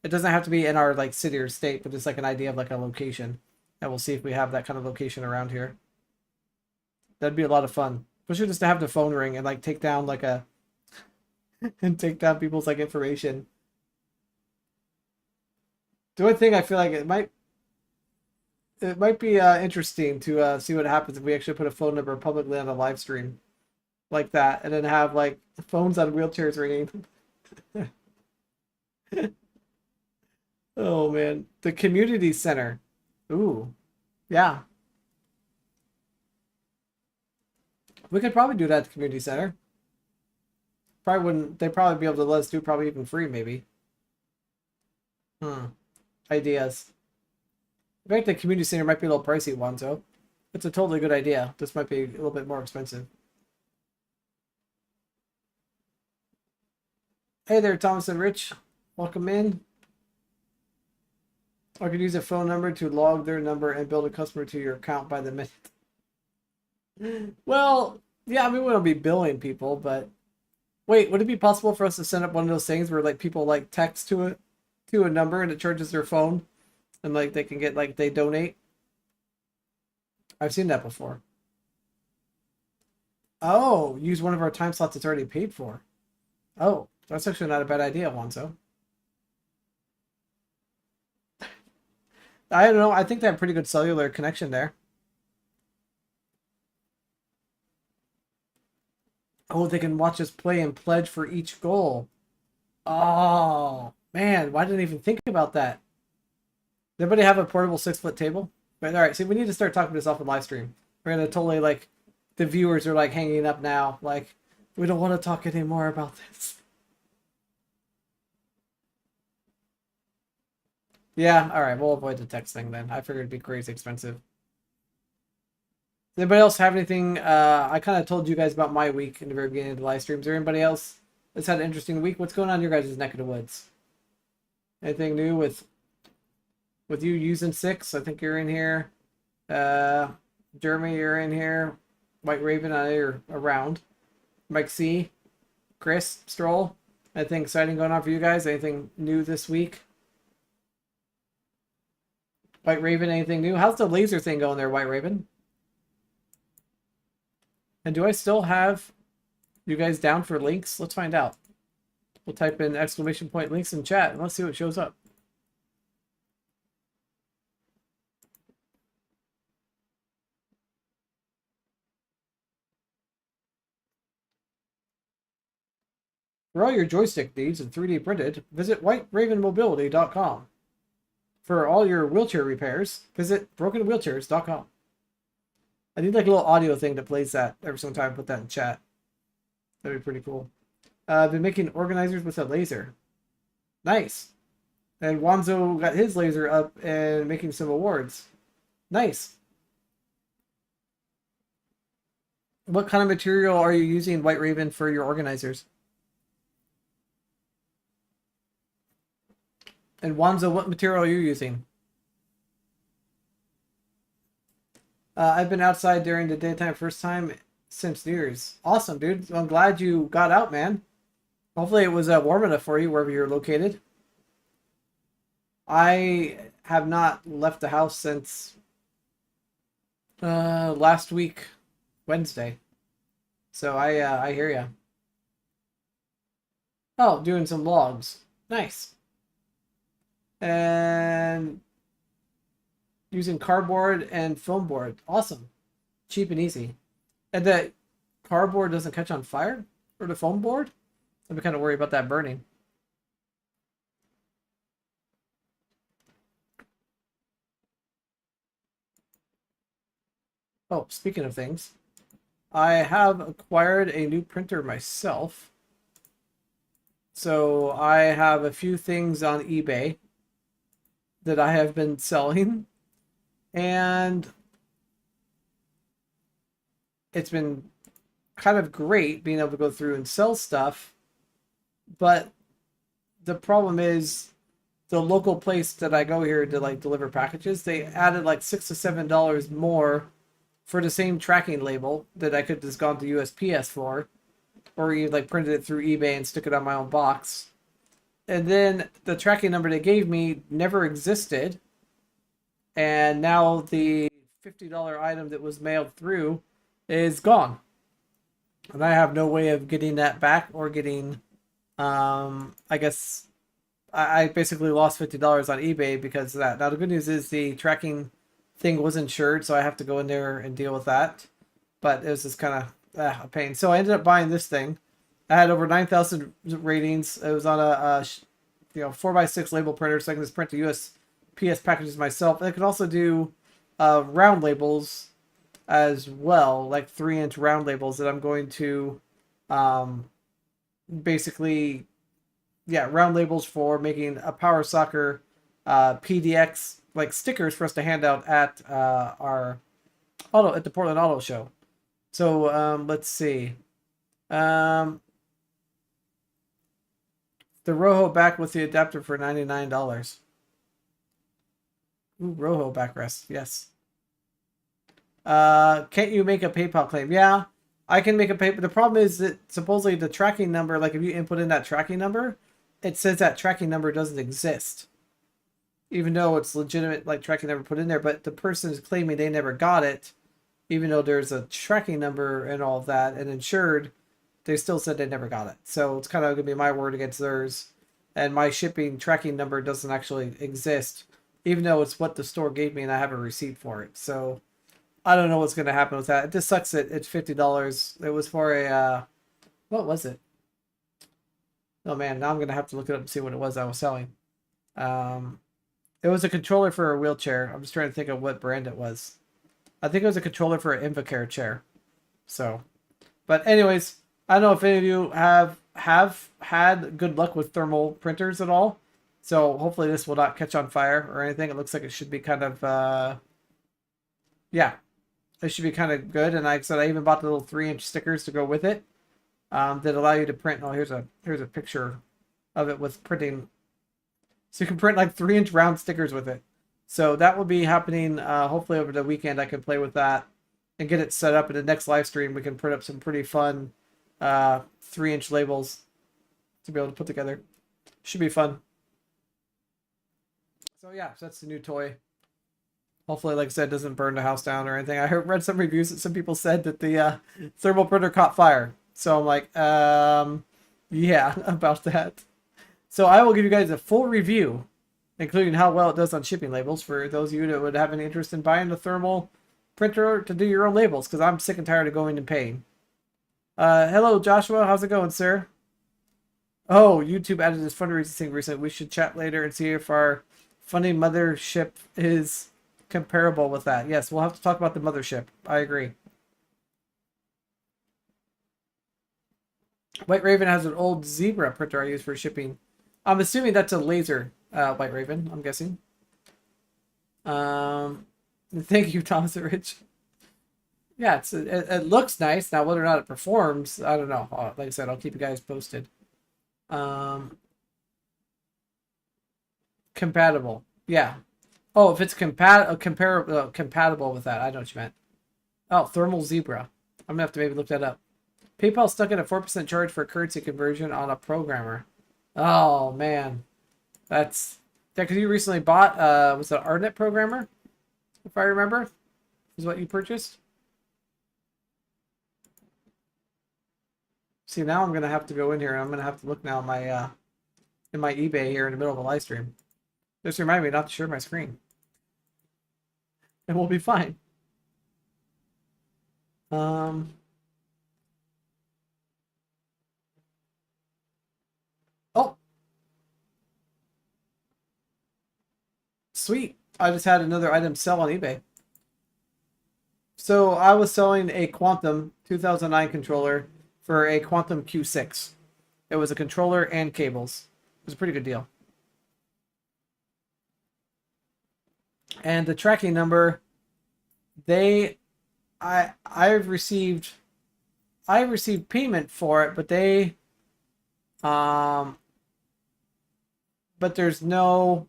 It doesn't have to be in our like city or state, but just like an idea of like a location. And we'll see if we have that kind of location around here. That'd be a lot of fun. Especially just to have the phone ring and like take down like a and take down people's like information. The only thing I feel like it might be interesting to see what happens if we actually put a phone number publicly on a live stream like that, and then have like phones on wheelchairs ringing. Oh man, the community center. Ooh, yeah, we could probably do that at the community center. Probably wouldn't. They'd probably be able to let us do probably even free maybe. Hmm. Ideas. In fact, the community center might be a little pricey one, so it's a totally good idea. This might be a little bit more expensive. Hey there, Thomas and Rich. Welcome in. Or could use a phone number to log their number and build a customer to your account by the minute. Well, yeah, I mean, we don't be billing people, but wait, would it be possible for us to send up one of those things where like people like text to a number and it charges their phone and like they can get like they donate? I've seen that before. Oh, use one of our time slots that's already paid for. Oh, that's actually not a bad idea, Wanzo. I don't know. I think they have pretty good cellular connection there. Oh, they can watch us play and pledge for each goal. Oh, man. Why didn't I even think about that? Does anybody have a portable 6-foot table? But all right, see, we need to start talking this off the live stream. We're gonna totally like the viewers are like hanging up now. Like, we don't want to talk anymore about this. Yeah, all right, we'll avoid the text thing then. I figured it'd be crazy expensive. Does anybody else have anything? I kind of told you guys about my week in the very beginning of the live streams. Is there anybody else that's had an interesting week? What's going on in your guys' neck of the woods? Anything new with you using 6? I think you're in here. Jeremy, you're in here. White Raven, I are around. Mike C, Chris, Stroll. Anything exciting going on for you guys? Anything new this week? White Raven, anything new? How's the laser thing going there, White Raven? And do I still have you guys down for links? Let's find out. We'll type in exclamation point links in chat and let's see what shows up. For all your joystick needs and 3D printed, visit whiteravenmobility.com. For all your wheelchair repairs, visit brokenwheelchairs.com. I need like a little audio thing that plays that every single time I put that in chat. That'd be pretty cool. I've been making organizers with a laser. Nice. And Wanzo got his laser up and making some awards. Nice. What kind of material are you using, White Raven, for your organizers? And Wanzo, what material are you using? I've been outside during the daytime first time since New Year's. Awesome, dude. I'm glad you got out, man. Hopefully it was warm enough for you wherever you're located. I have not left the house since last week, Wednesday. So I hear ya. Oh, doing some logs. Nice. And using cardboard and foam board. Awesome. Cheap and easy. And the cardboard doesn't catch on fire? Or the foam board? I'd be kind of worried about that burning. Oh, speaking of things, I have acquired a new printer myself. So I have a few things on eBay that I have been selling. And it's been kind of great being able to go through and sell stuff. But the problem is the local place that I go here to like deliver packages, they added like $6 to $7 more for the same tracking label that I could just gone to USPS for, or you like printed it through eBay and stick it on my own box. And then the tracking number they gave me never existed. And now the $50 item that was mailed through is gone. And I have no way of getting that back or getting, I guess, I basically lost $50 on eBay because of that. Now, the good news is the tracking thing was insured, so I have to go in there and deal with that. But it was just kind of a pain. So I ended up buying this thing. I had over 9,000 ratings. It was on a 4x6 label printer, so I can just print the USPS packages myself. And I can also do round labels as well, like 3-inch round labels that I'm going to basically, round labels for making a Power Soccer PDX like stickers for us to hand out at the Portland Auto Show. So let's see. The Rojo back with the adapter for $99. Ooh, Rojo backrest, yes. Can't you make a PayPal claim? Yeah, I can make a PayPal. The problem is that supposedly the tracking number, like if you input in that tracking number, it says that tracking number doesn't exist. Even though it's legitimate, like tracking number put in there, but the person is claiming they never got it, even though there's a tracking number and all of that and insured, they still said they never got it. So it's kind of going to be my word against theirs. And my shipping tracking number doesn't actually exist, even though it's what the store gave me and I have a receipt for it. So I don't know what's going to happen with that. It just sucks that it's $50. It was for a, what was it? Oh man, now I'm going to have to look it up and see what it was I was selling. It was a controller for a wheelchair. I'm just trying to think of what brand it was. I think it was a controller for an Invacare chair. So, but anyways, I don't know if any of you have had good luck with thermal printers at all. So hopefully this will not catch on fire or anything. It looks like it should be kind of, it should be kind of good. And like I said, I even bought the little 3-inch stickers to go with it that allow you to print. Oh, here's a picture of it with printing. So you can print like 3-inch round stickers with it. So that will be happening hopefully over the weekend. I can play with that and get it set up. In the next live stream, we can print up some pretty fun 3-inch labels to be able to put together. Should be fun. So yeah, so that's the new toy. Hopefully, like I said, it doesn't burn the house down or anything. I read some reviews that some people said that the thermal printer caught fire. So I'm like, yeah, about that. So I will give you guys a full review, including how well it does on shipping labels for those of you that would have any interest in buying a thermal printer to do your own labels, because I'm sick and tired of going and paying. Hello, Joshua. How's it going, sir? Oh, YouTube added this fundraising thing recently. We should chat later and see if our funding mothership is comparable with that. Yes, we'll have to talk about the mothership. I agree. White Raven has an old Zebra printer I use for shipping. I'm assuming that's a laser White Raven, I'm guessing. Thank you, Thomas and Rich. Yeah, it looks nice. Now, whether or not it performs, I don't know. Like I said, I'll keep you guys posted. Okay, Compatible. Yeah. Oh, if it's compatible with that. I know what you meant. Oh, thermal zebra. I'm gonna have to maybe look that up. PayPal stuck in a 4% charge for currency conversion on a programmer. Oh man, that's yeah. Because you recently bought was it an Artnet programmer, if I remember, is what you purchased. See, now I'm gonna have to go in here and I'm gonna have to look now in my eBay here in the middle of a live stream. Just remind me not to share my screen, and we'll be fine. Um. Oh, sweet. I just had another item sell on eBay. So I was selling a Quantum 2009 controller for a Quantum Q6. It was a controller and cables. It was a pretty good deal. And the tracking number, they, I've received payment for it, but they, um, but there's no,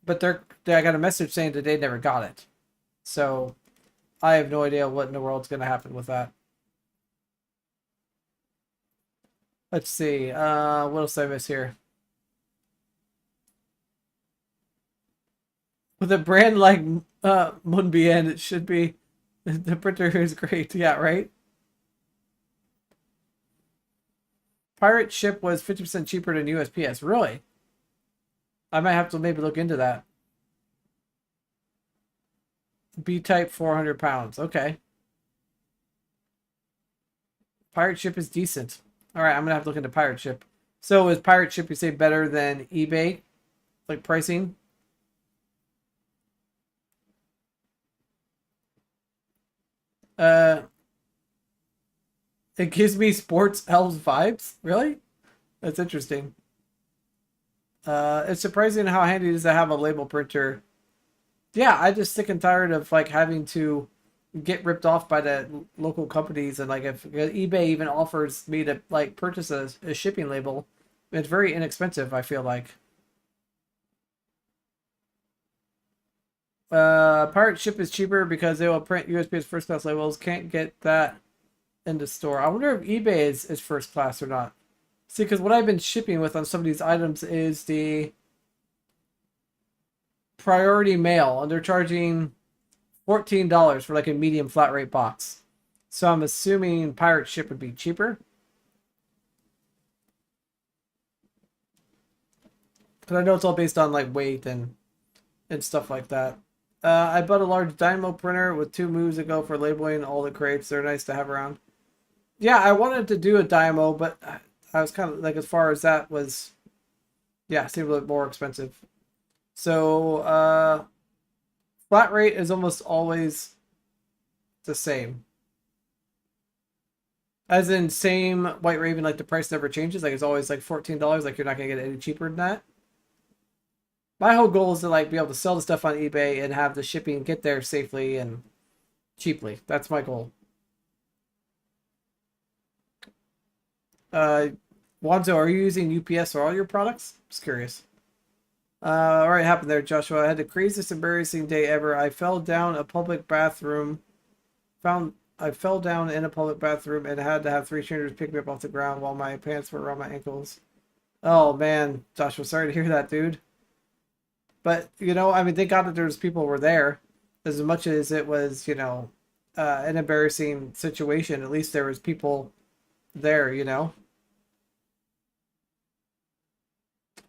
but I got a message saying that they never got it. So I have no idea what in the world's going to happen with that. Let's see. What else did I miss here? With a brand like Moonbien, it should be. The printer is great. Yeah, right? Pirate ship was 50% cheaper than USPS. Really? I might have to maybe look into that. B-type 400 pounds. Okay. Pirate ship is decent. All right, I'm gonna have to look into pirate ship. So is pirate ship, you say, better than eBay, like pricing? Uh, it gives me sports elves vibes. Really? That's interesting. It's surprising how handy it is to have a label printer. Yeah, I just sick and tired of like having to get ripped off by the local companies, and like if eBay even offers me to like purchase a shipping label, it's very inexpensive, I feel like. Pirate ship is cheaper because they will print USPS first class labels. Can't get that in the store. I wonder if eBay is first class or not. See, because what I've been shipping with on some of these items is the priority mail, and they're charging $14 for like a medium flat rate box. So I'm assuming pirate ship would be cheaper. Because I know it's all based on like weight and stuff like that. I bought a large Dynamo printer with 2 moves ago for labeling all the crates. They're nice to have around. Yeah, I wanted to do a Dynamo, but I was kind of like, as far as that was, yeah, seemed a little more expensive. So flat rate is almost always the same. As in same White Raven, like the price never changes. Like it's always like $14. Like you're not gonna get it any cheaper than that. My whole goal is to like be able to sell the stuff on eBay and have the shipping get there safely and cheaply. That's my goal. Uh, Wanzo, are you using UPS for all your products? Just curious. All right, happened there, Joshua. I had the craziest embarrassing day ever. I fell down a public bathroom. I fell down in a public bathroom and had to have 3 strangers pick me up off the ground while my pants were around my ankles. Oh man, Joshua, sorry to hear that, dude. But you know, I mean, thank God that there's people were there. As much as it was, you know, an embarrassing situation, at least there was people there, you know.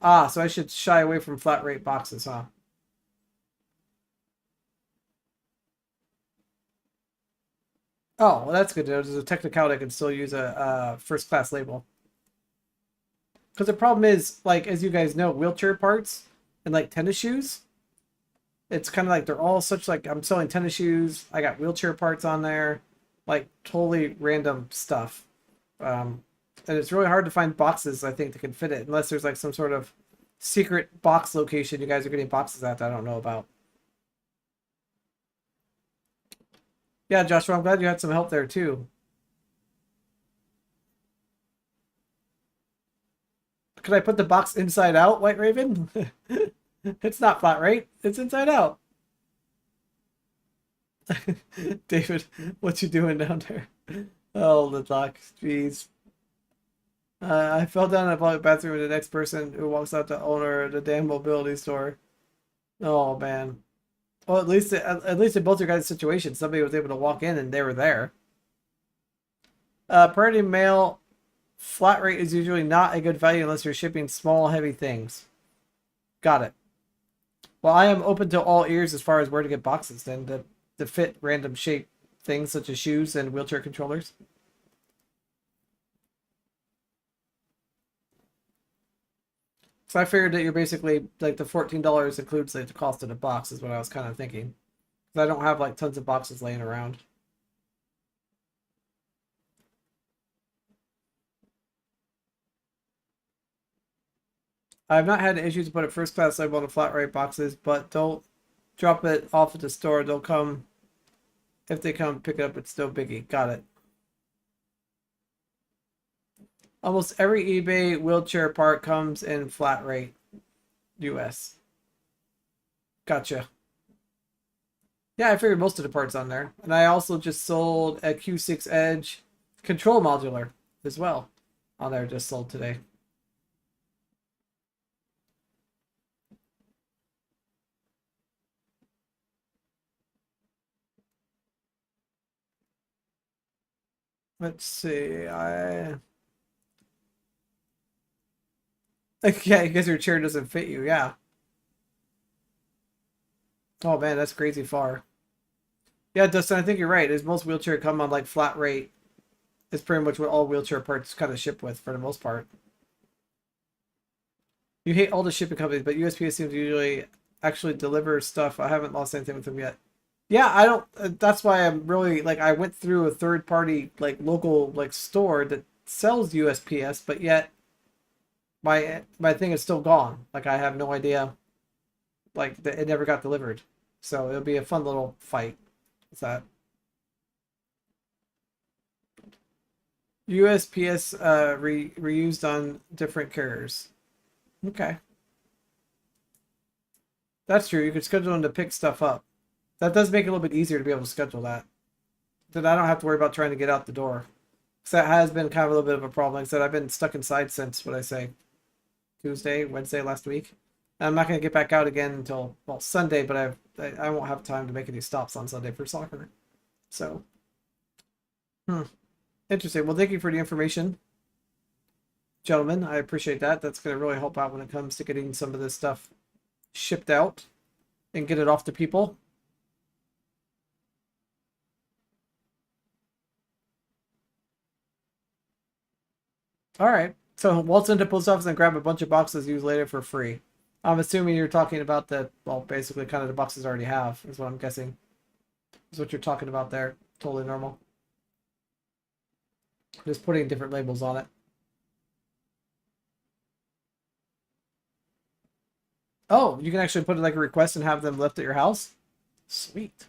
Ah, so I should shy away from flat rate boxes, huh? Oh, well, that's good to know. There's a technicality I can still use a first class label. Because the problem is, like, as you guys know, wheelchair parts and like tennis shoes, it's kind of like they're all such like I'm selling tennis shoes. I got wheelchair parts on there, like totally random stuff. Um, and it's really hard to find boxes, I think, that can fit it, unless there's like some sort of secret box location you guys are getting boxes at that I don't know about. Yeah, Joshua, I'm glad you had some help there too. Could I put the box inside out, White Raven? It's not flat, right? It's inside out. David, what you doing down there? Oh, the doc, jeez. I fell down in a public bathroom with the next person who walks out the owner of the damn mobility store. Oh man. Well, at least in both your guys' situations, somebody was able to walk in and they were there. Priority mail flat rate is usually not a good value unless you're shipping small, heavy things. Got it. Well, I am open to all ears as far as where to get boxes then to fit random shape things such as shoes and wheelchair controllers. So I figured that you're basically like the $14 includes like the cost of the box is what I was kind of thinking. Because I don't have like tons of boxes laying around. I've not had issues to put a first class label on the flat rate boxes, but don't drop it off at the store. They'll come, if they come pick it up, it's still biggie. Got it. Almost every eBay wheelchair part comes in flat rate. US. Gotcha. Yeah, I figured most of the parts on there. And I also just sold a Q6 Edge control modular as well on there, just sold today. Let's see. Yeah, because your chair doesn't fit you. Yeah. Oh man, that's crazy far. Yeah, Dustin, I think you're right. As most wheelchair come on like flat rate, it's pretty much what all wheelchair parts kind of ship with for the most part. You hate all the shipping companies, but USPS seems to usually actually deliver stuff. I haven't lost anything with them yet. Yeah, I don't. That's why I'm really like I went through a third party like local like store that sells USPS, but yet my thing is still gone. Like I have no idea. Like it never got delivered, so it'll be a fun little fight. What's that? USPS reused on different carriers. Okay, that's true. You could schedule them to pick stuff up. That does make it a little bit easier to be able to schedule that. Then I don't have to worry about trying to get out the door. Because that has been kind of a little bit of a problem. Like I said, I've been stuck inside since, what I say, Tuesday, Wednesday last week. And I'm not going to get back out again until, well, Sunday, but I won't have time to make any stops on Sunday for soccer. So, interesting. Well, thank you for the information, gentlemen. I appreciate that. That's going to really help out when it comes to getting some of this stuff shipped out and get it off to people. All right. So waltz into post office and grab a bunch of boxes used later for free. I'm assuming you're talking about the, well, basically kind of the boxes I already have, is what I'm guessing. Is what you're talking about there. Totally normal. Just putting different labels on it. Oh, you can actually put like a request and have them left at your house? Sweet.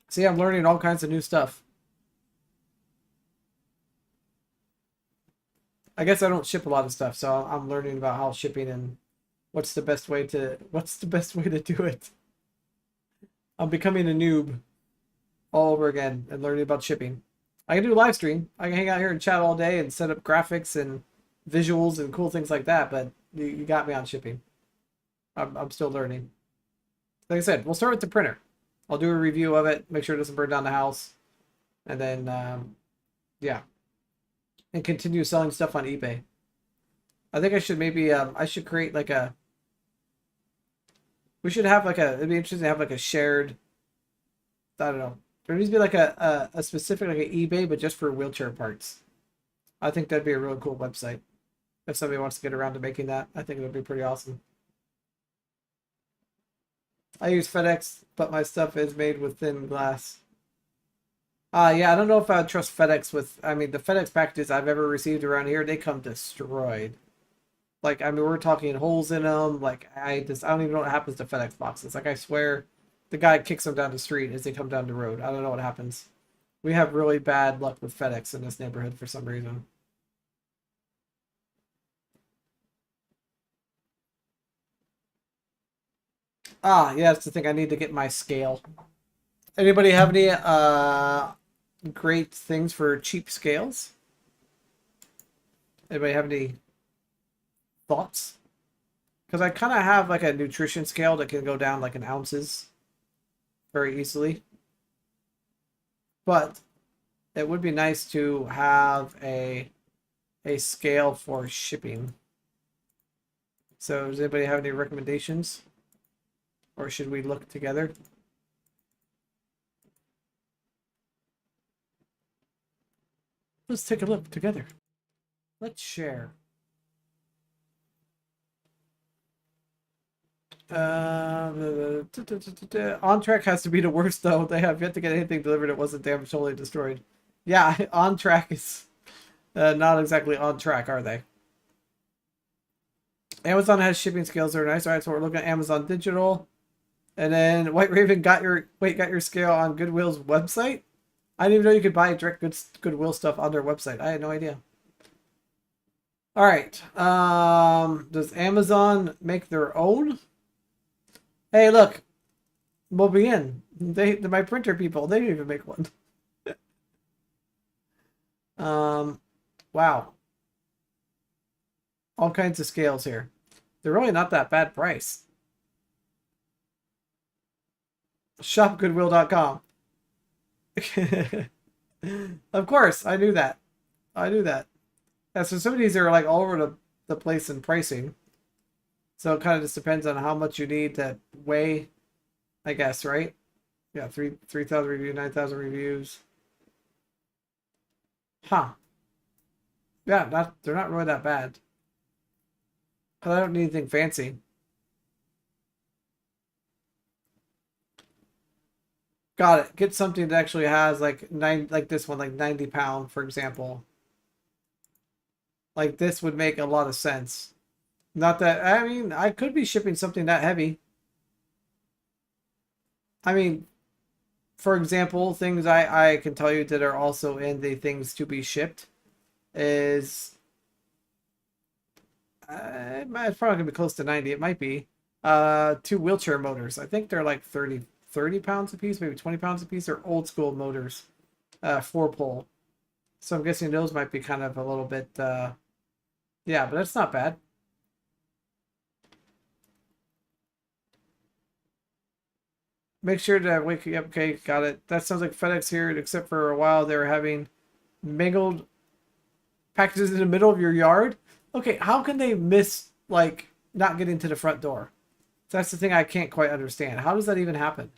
See, I'm learning all kinds of new stuff. I guess I don't ship a lot of stuff, so I'm learning about how shipping and what's the best way to do it. I'm becoming a noob all over again and learning about shipping. I can do a live stream. I can hang out here and chat all day and set up graphics and visuals and cool things like that, but you got me on shipping. I'm still learning. Like I said, we'll start with the printer. I'll do a review of it, make sure it doesn't burn down the house, and then yeah, and continue selling stuff on eBay. I think I should maybe I should create like a. We should have like a. It'd be interesting to have like a shared. I don't know. There needs to be like a specific like an eBay, but just for wheelchair parts. I think that'd be a really cool website. If somebody wants to get around to making that, I think it would be pretty awesome. I use FedEx, but my stuff is made with thin glass. Yeah, I don't know if I would trust FedEx with, I mean, the FedEx packages I've ever received around here, they come destroyed. Like, I mean, we're talking holes in them. Like, I don't even know what happens to FedEx boxes. Like, I swear the guy kicks them down the street as they come down the road. I don't know what happens. We have really bad luck with FedEx in this neighborhood for some reason. Ah, yeah, that's the thing. I need to get my scale. Anybody have any great things for cheap scales? Anybody have any thoughts? Because I kind of have like a nutrition scale that can go down like in ounces very easily. But it would be nice to have a scale for shipping. So does anybody have any recommendations? Or should we look together? Let's take a look together. Let's share. On track has to be the worst though. They have yet to get anything delivered that wasn't damaged, totally destroyed. Yeah, on track is not exactly on track, are they? Amazon has shipping scales that are nice. All right, so we're looking at Amazon Digital. And then White Raven got your scale on Goodwill's website. I didn't even know you could buy direct Goodwill stuff on their website. I had no idea. All right. Does Amazon make their own? Hey, look. We'll be in. My printer people, they didn't even make one. Wow. All kinds of scales here. They're really not that bad price. Shopgoodwill.com. Of course, I knew that. I knew that. Yeah, so some of these are like all over the place in pricing. So it kind of just depends on how much you need to weigh, I guess, right? Yeah, 3,000 reviews, 9,000 reviews. Huh. Yeah, they're not really that bad. But I don't need anything fancy. Got it. Get something that actually has like this one, like 90 pound, for example. Like this would make a lot of sense. Not that, I mean, I could be shipping something that heavy. I mean, for example, things I can tell you that are also in the things to be shipped is it's probably gonna be close to 90. It might be 2 wheelchair motors. I think they're like 30 pounds a piece, maybe 20 pounds a piece. They're old school motors, 4-pole. So I'm guessing those might be kind of a little bit yeah, but that's not bad. Make sure to wake you up. Okay, got it. That sounds like FedEx here, except for a while they were having mangled packages in the middle of your yard. Okay, how can they miss, like, not getting to the front door? That's the thing I can't quite understand. How does that even happen?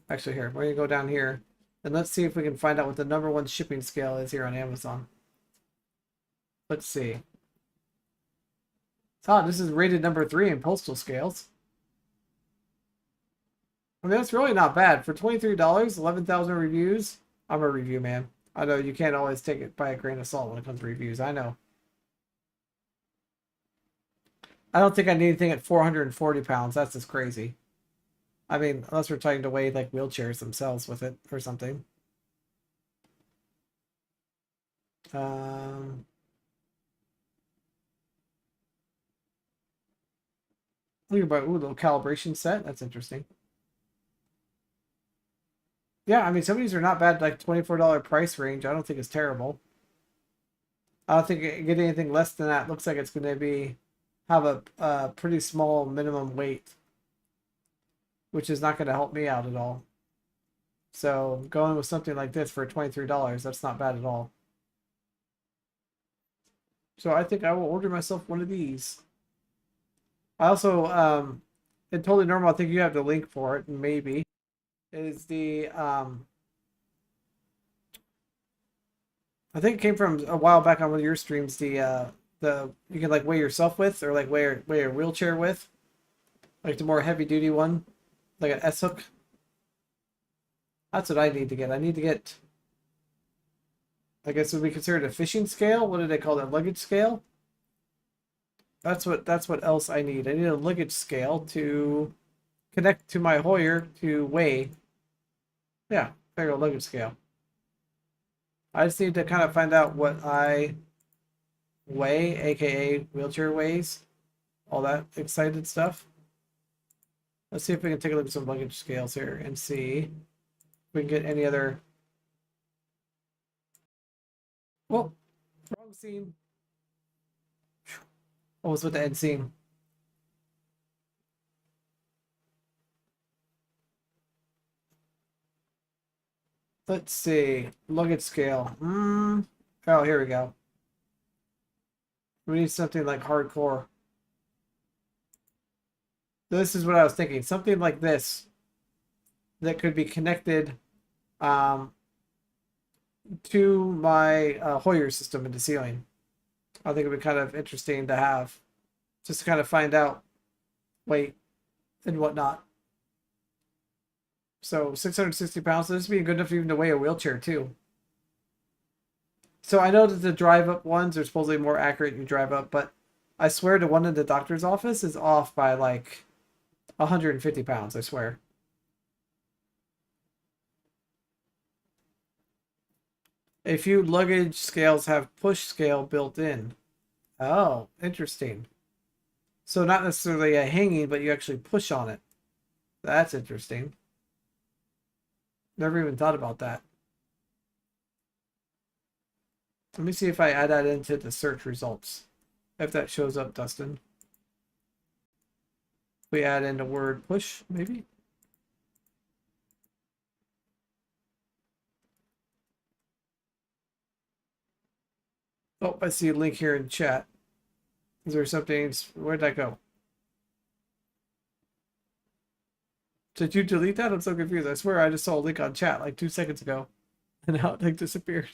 Actually, here, we're going to go down here, and let's see if we can find out what the #1 shipping scale is here on Amazon. Let's see. Ah, this is rated #3 in postal scales. I mean, that's really not bad. For $23, 11,000 reviews. I'm a review man. I know you can't always take it by a grain of salt when it comes to reviews. I know. I don't think I need anything at 440 pounds. That's just crazy. I mean, unless we're trying to weigh like wheelchairs themselves with it or something. Look about little calibration set. That's interesting. Yeah, I mean, some of these are not bad. Like $24 price range. I don't think it's terrible. I don't think getting anything less than that looks like it's going to have a pretty small minimum weight, which is not going to help me out at all. So going with something like this for $23, that's not bad at all. So I think I will order myself one of these. I also, in Totally Normal, I think you have the link for it, maybe. Is the, I think it came from a while back on one of your streams, the you can like weigh yourself with, or like weigh a wheelchair with. Like the more heavy duty one, like an S hook. That's what I need to get. I need to get, I guess would be considered a fishing scale. What do they call that? Luggage scale? That's what else I need. I need a luggage scale to connect to my Hoyer to weigh. Yeah, there you go, luggage scale. I just need to kind of find out what I weigh, aka wheelchair weighs, all that excited stuff. Let's see if we can take a look at some luggage scales here and see if we can get any other. Well, wrong scene. Almost with the end scene. Let's see. Luggage scale. Oh, here we go. We need something like hardcore. This is what I was thinking. Something like this that could be connected to my Hoyer system in the ceiling. I think it would be kind of interesting to have, just to kind of find out weight and whatnot. So 660 pounds. So this would be good enough even to weigh a wheelchair too. So I know that the drive up ones are supposedly more accurate. You drive up, but I swear the one in the doctor's office is off by like 150 pounds. I swear. A few luggage scales have push scale built in. Oh, interesting. So not necessarily a hanging, but you actually push on it. That's interesting. Never even thought about that. Let me see if I add that into the search results. If that shows up, Dustin. We add in the word push, maybe? Oh, I see a link here in chat. Is there something? Where'd that go? Did you delete that? I'm so confused. I swear I just saw a link on chat like 2 seconds ago. And now it like disappeared.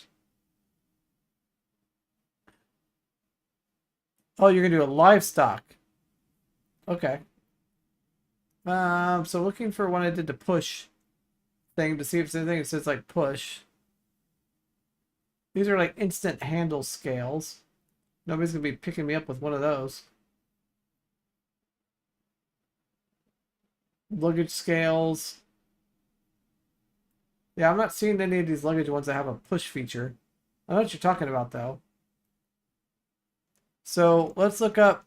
Oh, you're gonna do a livestock. Okay. So looking for when I did the push thing to see if there's anything that says like push. These are like instant handle scales. Nobody's gonna be picking me up with one of those. Luggage scales. Yeah, I'm not seeing any of these luggage ones that have a push feature. I know what you're talking about though. So let's look up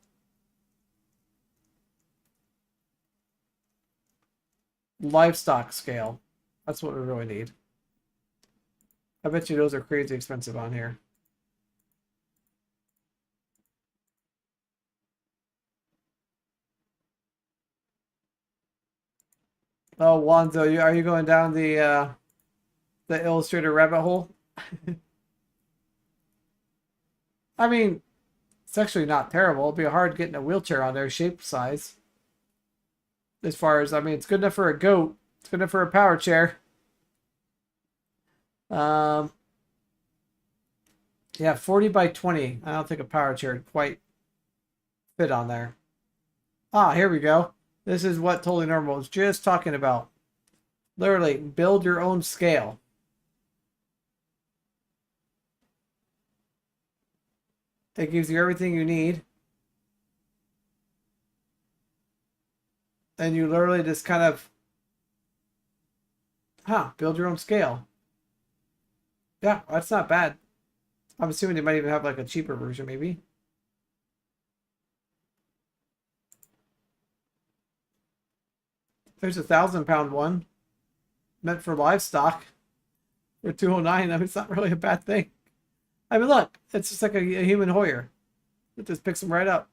livestock scale. That's what we really need. I bet you those are crazy expensive on here. Oh, Wanzo, are you going down the Illustrator rabbit hole? I mean, it's actually not terrible. It'll be hard getting a wheelchair on there, shape size. As far as, I mean, it's good enough for a goat. It's good enough for a power chair. Yeah, 40 by 20. I don't think a power chair would quite fit on there. Ah, here we go. This is what Totally Normal was just talking about. Literally, build your own scale. It gives you everything you need. And you literally just kind of, build your own scale. Yeah, that's not bad. I'm assuming they might even have like a cheaper version, maybe. There's a 1,000-pound one meant for livestock for 209. I mean, it's not really a bad thing. I mean, look, it's just like a human Hoyer. It just picks them right up.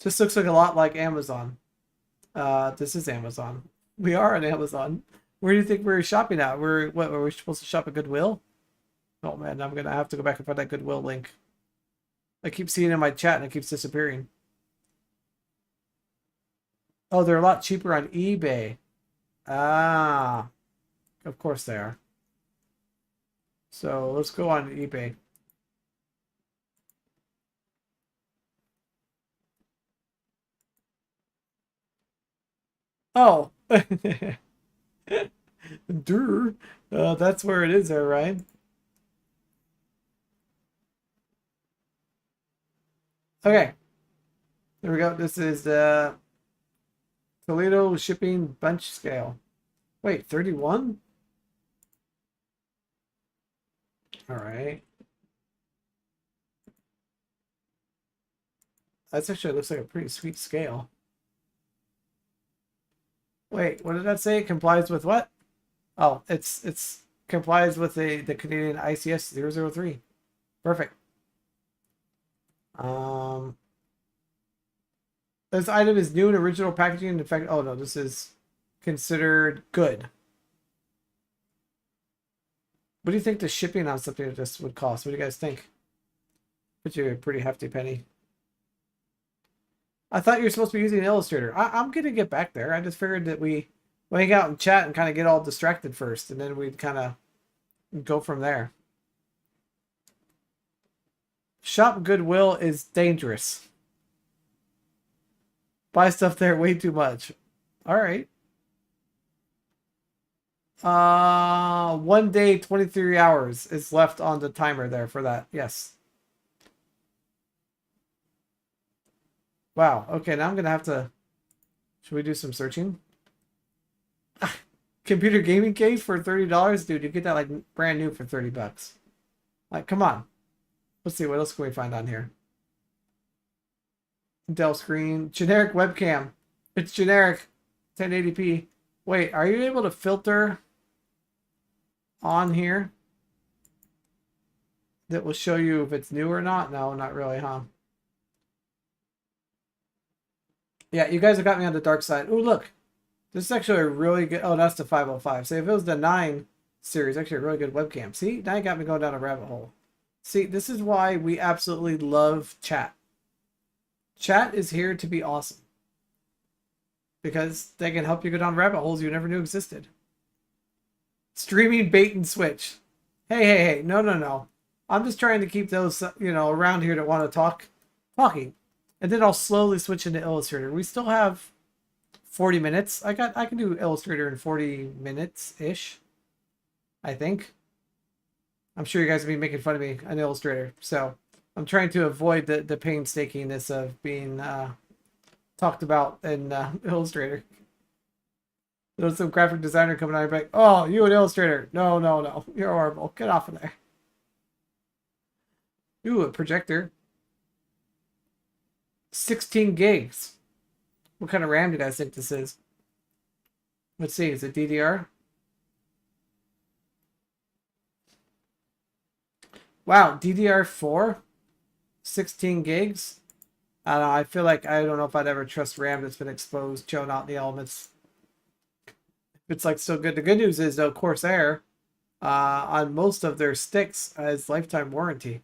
Just looks like a lot like Amazon. This is Amazon. We are on Amazon. Where do you think we're shopping at? Were we supposed to shop at Goodwill? Oh man, I'm gonna have to go back and find that Goodwill link. I keep seeing it in my chat and it keeps disappearing. Oh, they're a lot cheaper on eBay. Ah, of course they are. So let's go on eBay. Oh, Durr. That's where it is there, Ryan. Okay. There we go. This is the Toledo shipping bunch scale. Wait, 31? All right. That's actually looks like a pretty sweet scale. Wait, what did that say? It complies with what? Oh, it's complies with the Canadian ICS 003. Perfect. This item is new and original packaging. In fact, oh no, this is considered good. What do you think the shipping on something like this would cost? What do you guys think? Put you a pretty hefty penny. I thought you were supposed to be using Illustrator. I'm gonna get back there. I just figured that we hang out and chat and kind of get all distracted first, and then we'd kind of go from there. Shop Goodwill is dangerous. Buy stuff there way too much. All right. 1 day, 23 hours is left on the timer there for that. Yes. Wow. Okay, now I'm gonna have to. Should we do some searching? Computer gaming case for $30, dude. You get that like brand new for 30 bucks. Like, come on. Let's see what else can we find on here. Dell screen, generic webcam. It's generic, 1080p. Wait, are you able to filter on here that will show you if it's new or not? No, not really, huh? Yeah, you guys have got me on the dark side. Oh, look. This is actually a really good... Oh, that's the 505. So if it was the 9 series, actually a really good webcam. See? Now you got me going down a rabbit hole. See, this is why we absolutely love chat. Chat is here to be awesome. Because they can help you go down rabbit holes you never knew existed. Streaming bait and switch. Hey. No. I'm just trying to keep those, around here that want to talking. And then I'll slowly switch into Illustrator. We still have 40 minutes. I can do Illustrator in 40 minutes-ish. I think. I'm sure you guys will be making fun of me on Illustrator. So I'm trying to avoid the painstakiness of being talked about in Illustrator. There's some graphic designer coming out and be like, oh, you an Illustrator. No. You're horrible. Get off of there. Ooh, a projector. 16 gigs. What kind of RAM do you guys think this is? Let's see. Is it DDR? Wow, DDR4? 16 gigs? I don't know. I feel like I don't know if I'd ever trust RAM that's been exposed, shown out in the elements. It's like so good. The good news is though, Corsair on most of their sticks has lifetime warranty.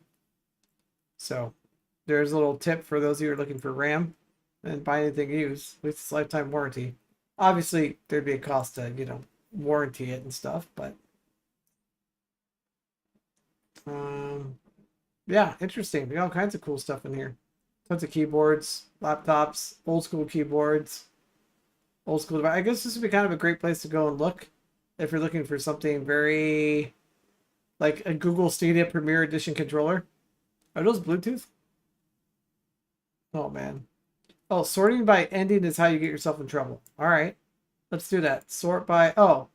So there's a little tip for those of you who are looking for RAM and buy anything used. At least it's lifetime warranty. Obviously, there'd be a cost to warranty it and stuff, but yeah, interesting. We got all kinds of cool stuff in here. Tons of keyboards, laptops, old school keyboards. Old school device. I guess this would be kind of a great place to go and look if you're looking for something very like a Google Stadia Premier Edition controller. Are those Bluetooth? Oh man. Oh, sorting by ending is how you get yourself in trouble. All right. Let's do that. Sort by... Oh,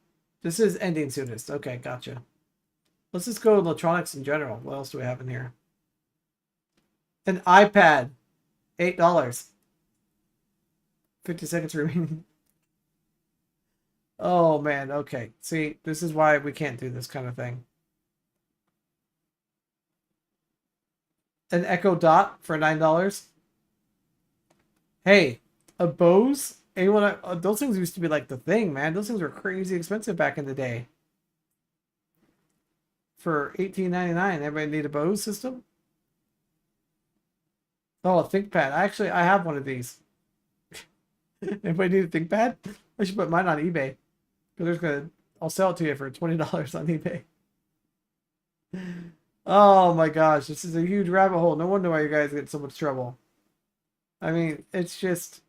this is ending soonest. Okay, gotcha. Let's just go to electronics in general. What else do we have in here? An iPad. $8. 50 seconds remaining. Oh, man. Okay. See, this is why we can't do this kind of thing. An Echo Dot for $9. Hey, a Bose? Anyone? Those things used to be like the thing, man. Those things were crazy expensive back in the day. For $18.99, everybody need a Bose system? Oh, a ThinkPad. I have one of these. Anybody need a ThinkPad? I should put mine on eBay. I'll sell it to you for $20 on eBay. Oh my gosh, this is a huge rabbit hole. No wonder why you guys get so much trouble. I mean, it's just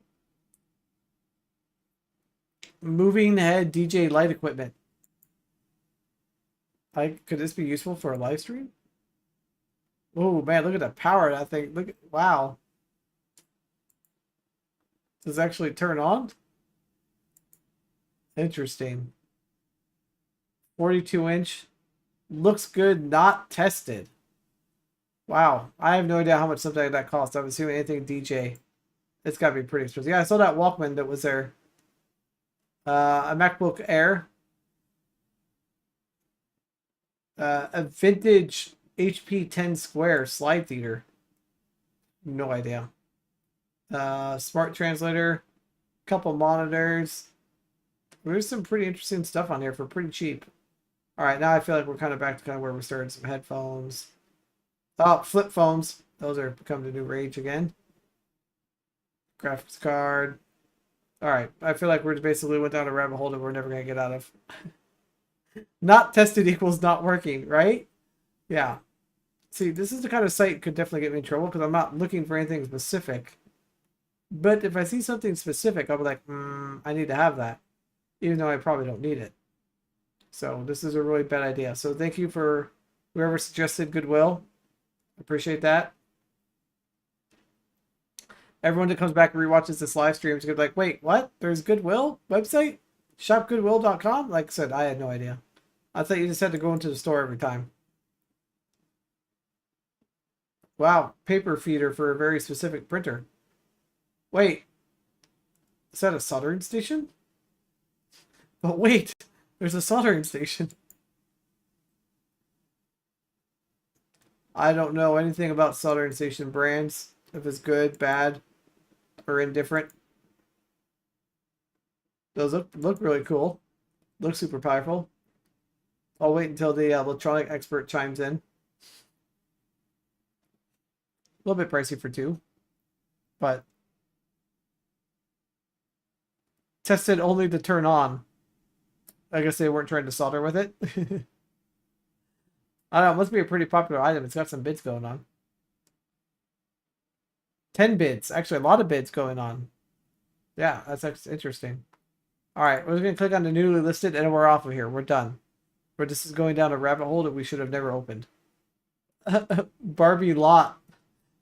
moving head DJ light equipment. Could this be useful for a live stream? Oh man, look at the power of that thing. Wow. Does it actually turn on? Interesting. 42-inch. Looks good, not tested. Wow. I have no idea how much something like that costs. I'm assuming anything DJ. It's got to be pretty expensive. Yeah, I saw that Walkman that was there. A MacBook Air. A vintage HP 10 square slide theater. No idea. Smart translator. Couple monitors. There's some pretty interesting stuff on here for pretty cheap. All right, now I feel like we're kind of back to kind of where we started. Some headphones. Oh, flip phones. Those are becoming the new rage again. Graphics card. All right, I feel like we're just basically went down a rabbit hole that we're never going to get out of. Not tested equals not working, right? Yeah. See, this is the kind of site could definitely get me in trouble because I'm not looking for anything specific. But if I see something specific, I'll be like, I need to have that, even though I probably don't need it. So this is a really bad idea. So thank you for whoever suggested Goodwill. Appreciate that. Everyone that comes back and rewatches this live stream is going to be like, wait, what? There's Goodwill website? Shopgoodwill.com? Like I said, I had no idea. I thought you just had to go into the store every time. Wow, paper feeder for a very specific printer. Wait, is that a soldering station? But wait, there's a soldering station. I don't know anything about soldering station brands. If it's good, bad, or indifferent. Those look really cool. Look super powerful. I'll wait until the electronic expert chimes in. A little bit pricey for two, but tested only to turn on. I guess they weren't trying to solder with it. I don't know. It must be a pretty popular item. It's got some bids going on. 10 bids. Actually, a lot of bids going on. Yeah, that's interesting. All right, we're going to click on the newly listed, and we're off of here. We're done. But this is going down a rabbit hole that we should have never opened. Barbie lot.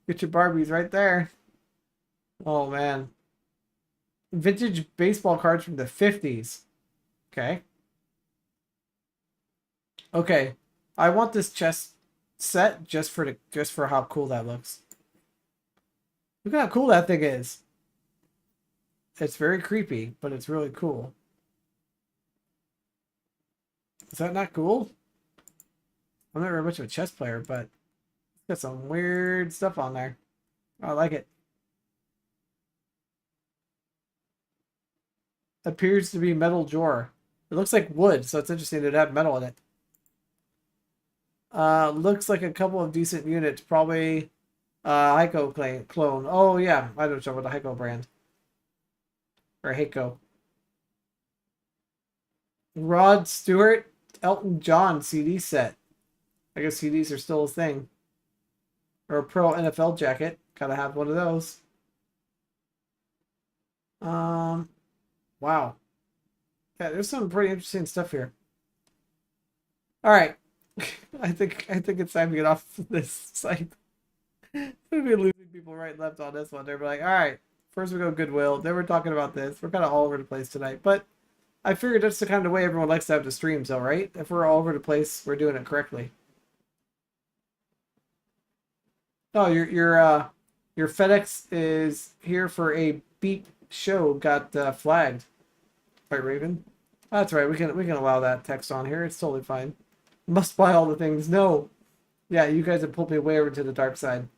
Get your Barbies right there. Oh, man. Vintage baseball cards from the 50s. Okay. Okay. I want this chess set just for how cool that looks. Look at how cool that thing is. It's very creepy, but it's really cool. Is that not cool? I'm not very much of a chess player, but it's got some weird stuff on there. I like it. Appears to be metal drawer. It looks like wood, so it's interesting to have metal in it. Looks like a couple of decent units. Probably Heiko clone. Oh, yeah. I don't know about the Heiko brand. Or Heiko. Rod Stewart, Elton John CD set. I guess CDs are still a thing. Or a pro NFL jacket. Gotta have one of those. Wow. Yeah, there's some pretty interesting stuff here. All right. I think it's time to get off this site. We'll be losing people right and left on this one. They're like, all right, first we go Goodwill, then we're talking about this. We're kind of all over the place tonight, but I figured that's the kind of way everyone likes to have the streams, though, right? If we're all over the place, we're doing it correctly. Oh, your FedEx is here for a beep show. Got flagged. Right, Raven. That's right. We can allow that text on here. It's totally fine. Must buy all the things. No. Yeah, you guys have pulled me way over to the dark side.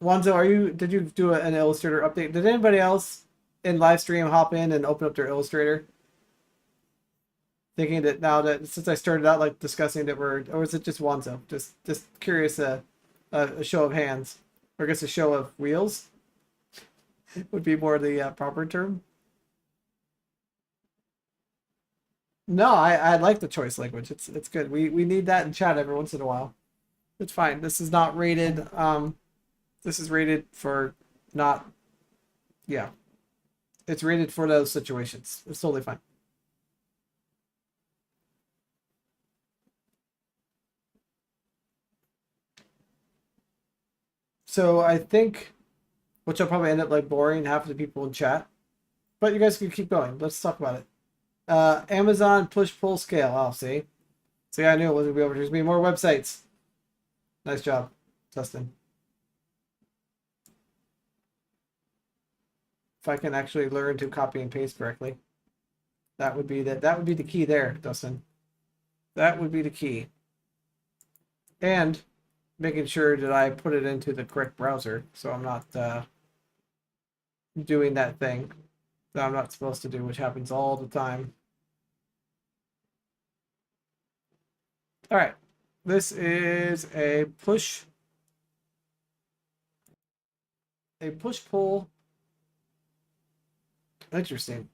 Wanzo, did you do an Illustrator update? Did anybody else in live stream hop in and open up their Illustrator? Thinking that now that since I started out like discussing that or is it just Wanzo? Just curious, a show of hands, or I guess a show of wheels would be more the proper term. No, I like the choice language. It's good. We need that in chat every once in a while. It's fine. This is not rated. This is rated for not. Yeah, it's rated for those situations. It's totally fine. So I think, which will probably end up like boring half of the people in chat, But you guys can keep going. Let's talk about it. Amazon push-pull scale. Oh, see? See, I knew it wasn't going to be over. There's going to be more websites. Nice job, Dustin. If I can actually learn to copy and paste correctly. That would be the key there, Dustin. That would be the key. And making sure that I put it into the correct browser so I'm not doing that thing that I'm not supposed to do, which happens all the time. All right. This is a push-pull. Interesting.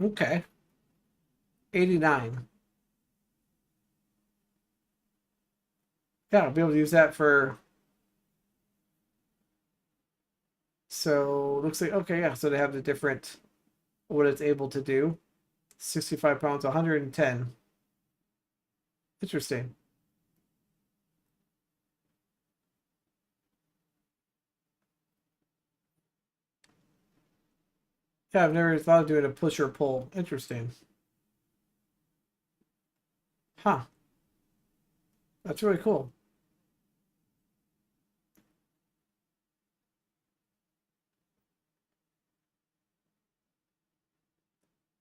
Okay. 89. Yeah, I'll be able to use that for. So looks like okay, yeah. So they have the different what it's able to do. 65 pounds, 110. Interesting. Yeah, I've never thought of doing a push or pull. Interesting. Huh. That's really cool.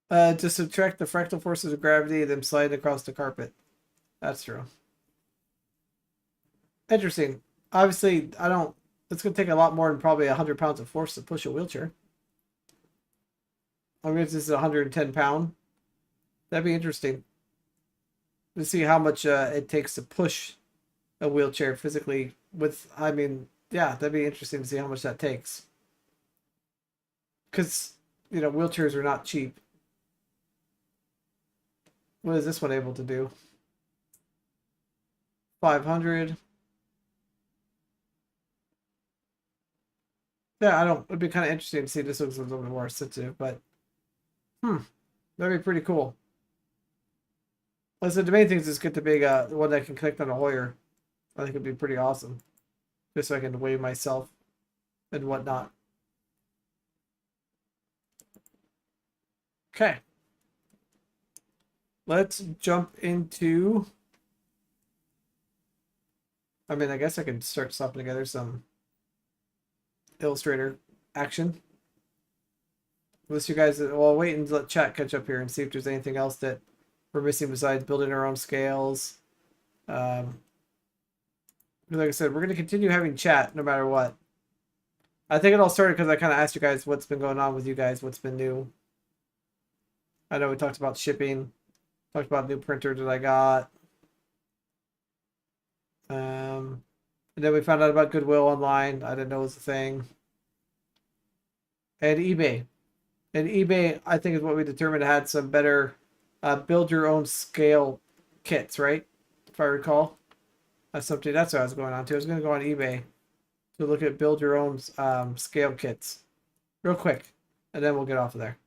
To subtract the fractal forces of gravity, them slide across the carpet. That's true. Interesting. Obviously, I don't. It's going to take a lot more than probably 100 pounds of force to push a wheelchair. I mean, this is 110 pound. That'd be interesting to see how much it takes to push a wheelchair physically. With, I mean, yeah, that'd be interesting to see how much that takes. Because wheelchairs are not cheap. What is this one able to do? 500. Yeah, I don't. It'd be kind of interesting to see. This looks a little bit more sensitive, but that'd be pretty cool. Listen, the main thing is just get the big one that can connect on a Hoyer. I think it'd be pretty awesome, just so I can weigh myself and whatnot. Okay, let's jump into. I mean, I guess I can start slapping together some Illustrator action. Unless you guys, well, wait and let chat catch up here and see if there's anything else that we're missing besides building our own scales. Like I said, we're going to continue having chat no matter what. I think it all started because I kind of asked you guys what's been going on with you guys, what's been new. I know we talked about shipping, talked about new printer that I got. And then we found out about Goodwill online. I didn't know it was a thing. And eBay. And eBay, I think, is what we determined had some better build your own scale kits, right? If I recall. That's what I was going on to. I was going to go on eBay to look at build your own scale kits. Real quick. And then we'll get off of there.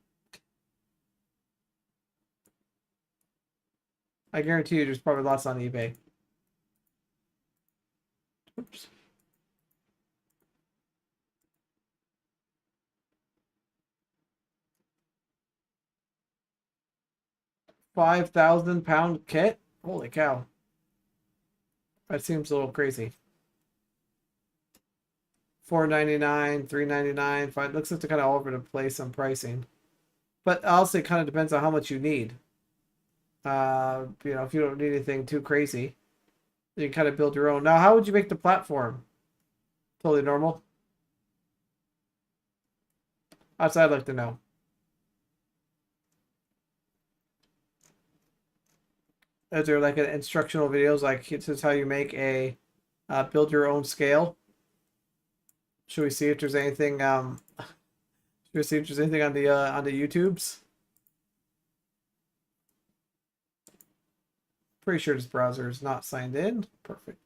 I guarantee you there's probably lots on eBay. Oops. £5,000 kit? Holy cow. That seems a little crazy. $4.99, $3.99, $5. Looks like they're kind of all over the place on pricing. But also it kind of depends on how much you need. If you don't need anything too crazy, you can kind of build your own. Now, how would you make the platform? Totally normal? That's what I'd like to know. Is there like an instructional videos like this is how you make a build your own scale? Should we see if there's anything should we see if there's anything on the YouTubes? Pretty sure this browser is not signed in. Perfect.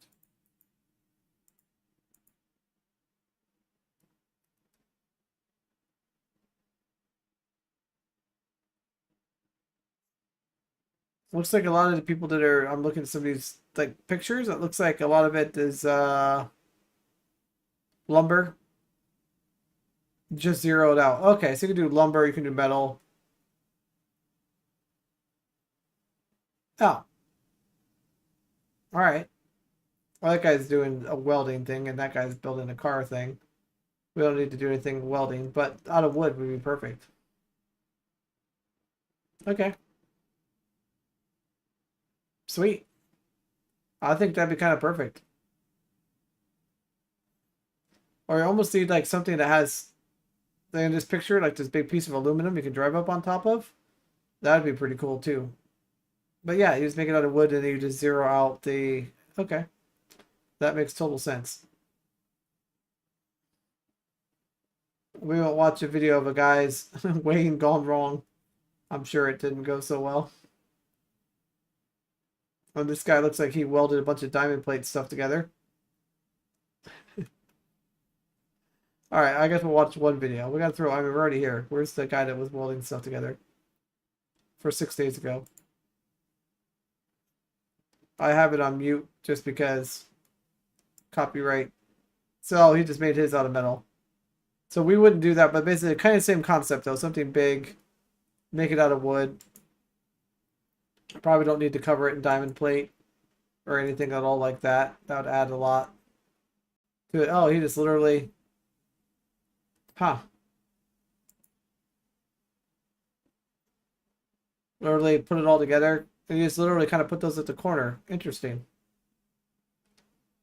Looks like a lot of the people that are I'm looking at some of these like pictures, it looks like a lot of it is lumber. Just zeroed out. Okay, so you can do lumber, you can do metal. Oh, all right. Well, that guy's doing a welding thing, and that guy's building a car thing. We don't need to do anything welding, but out of wood would be perfect. Okay, sweet. I think that'd be kind of perfect. Or you almost need like something that has, in this picture, like this big piece of aluminum you can drive up on top of. That'd be pretty cool too. But yeah, you just make it out of wood and then you just zero out the. Okay, that makes total sense. We won't watch a video of a guy's weighing gone wrong. I'm sure it didn't go so well. And this guy looks like he welded a bunch of diamond plate stuff together. All right, I guess we'll watch one video. We gotta throw. I mean, we're already here. Where's the guy that was welding stuff together for 6 days ago? I have it on mute just because copyright. So he just made his out of metal. So we wouldn't do that, but basically kind of same concept though. Something big, make it out of wood. Probably don't need to cover it in diamond plate or anything at all like that. That would add a lot to it. Oh, he just literally, huh? Literally put it all together. And you just literally kind of put those at the corner. Interesting.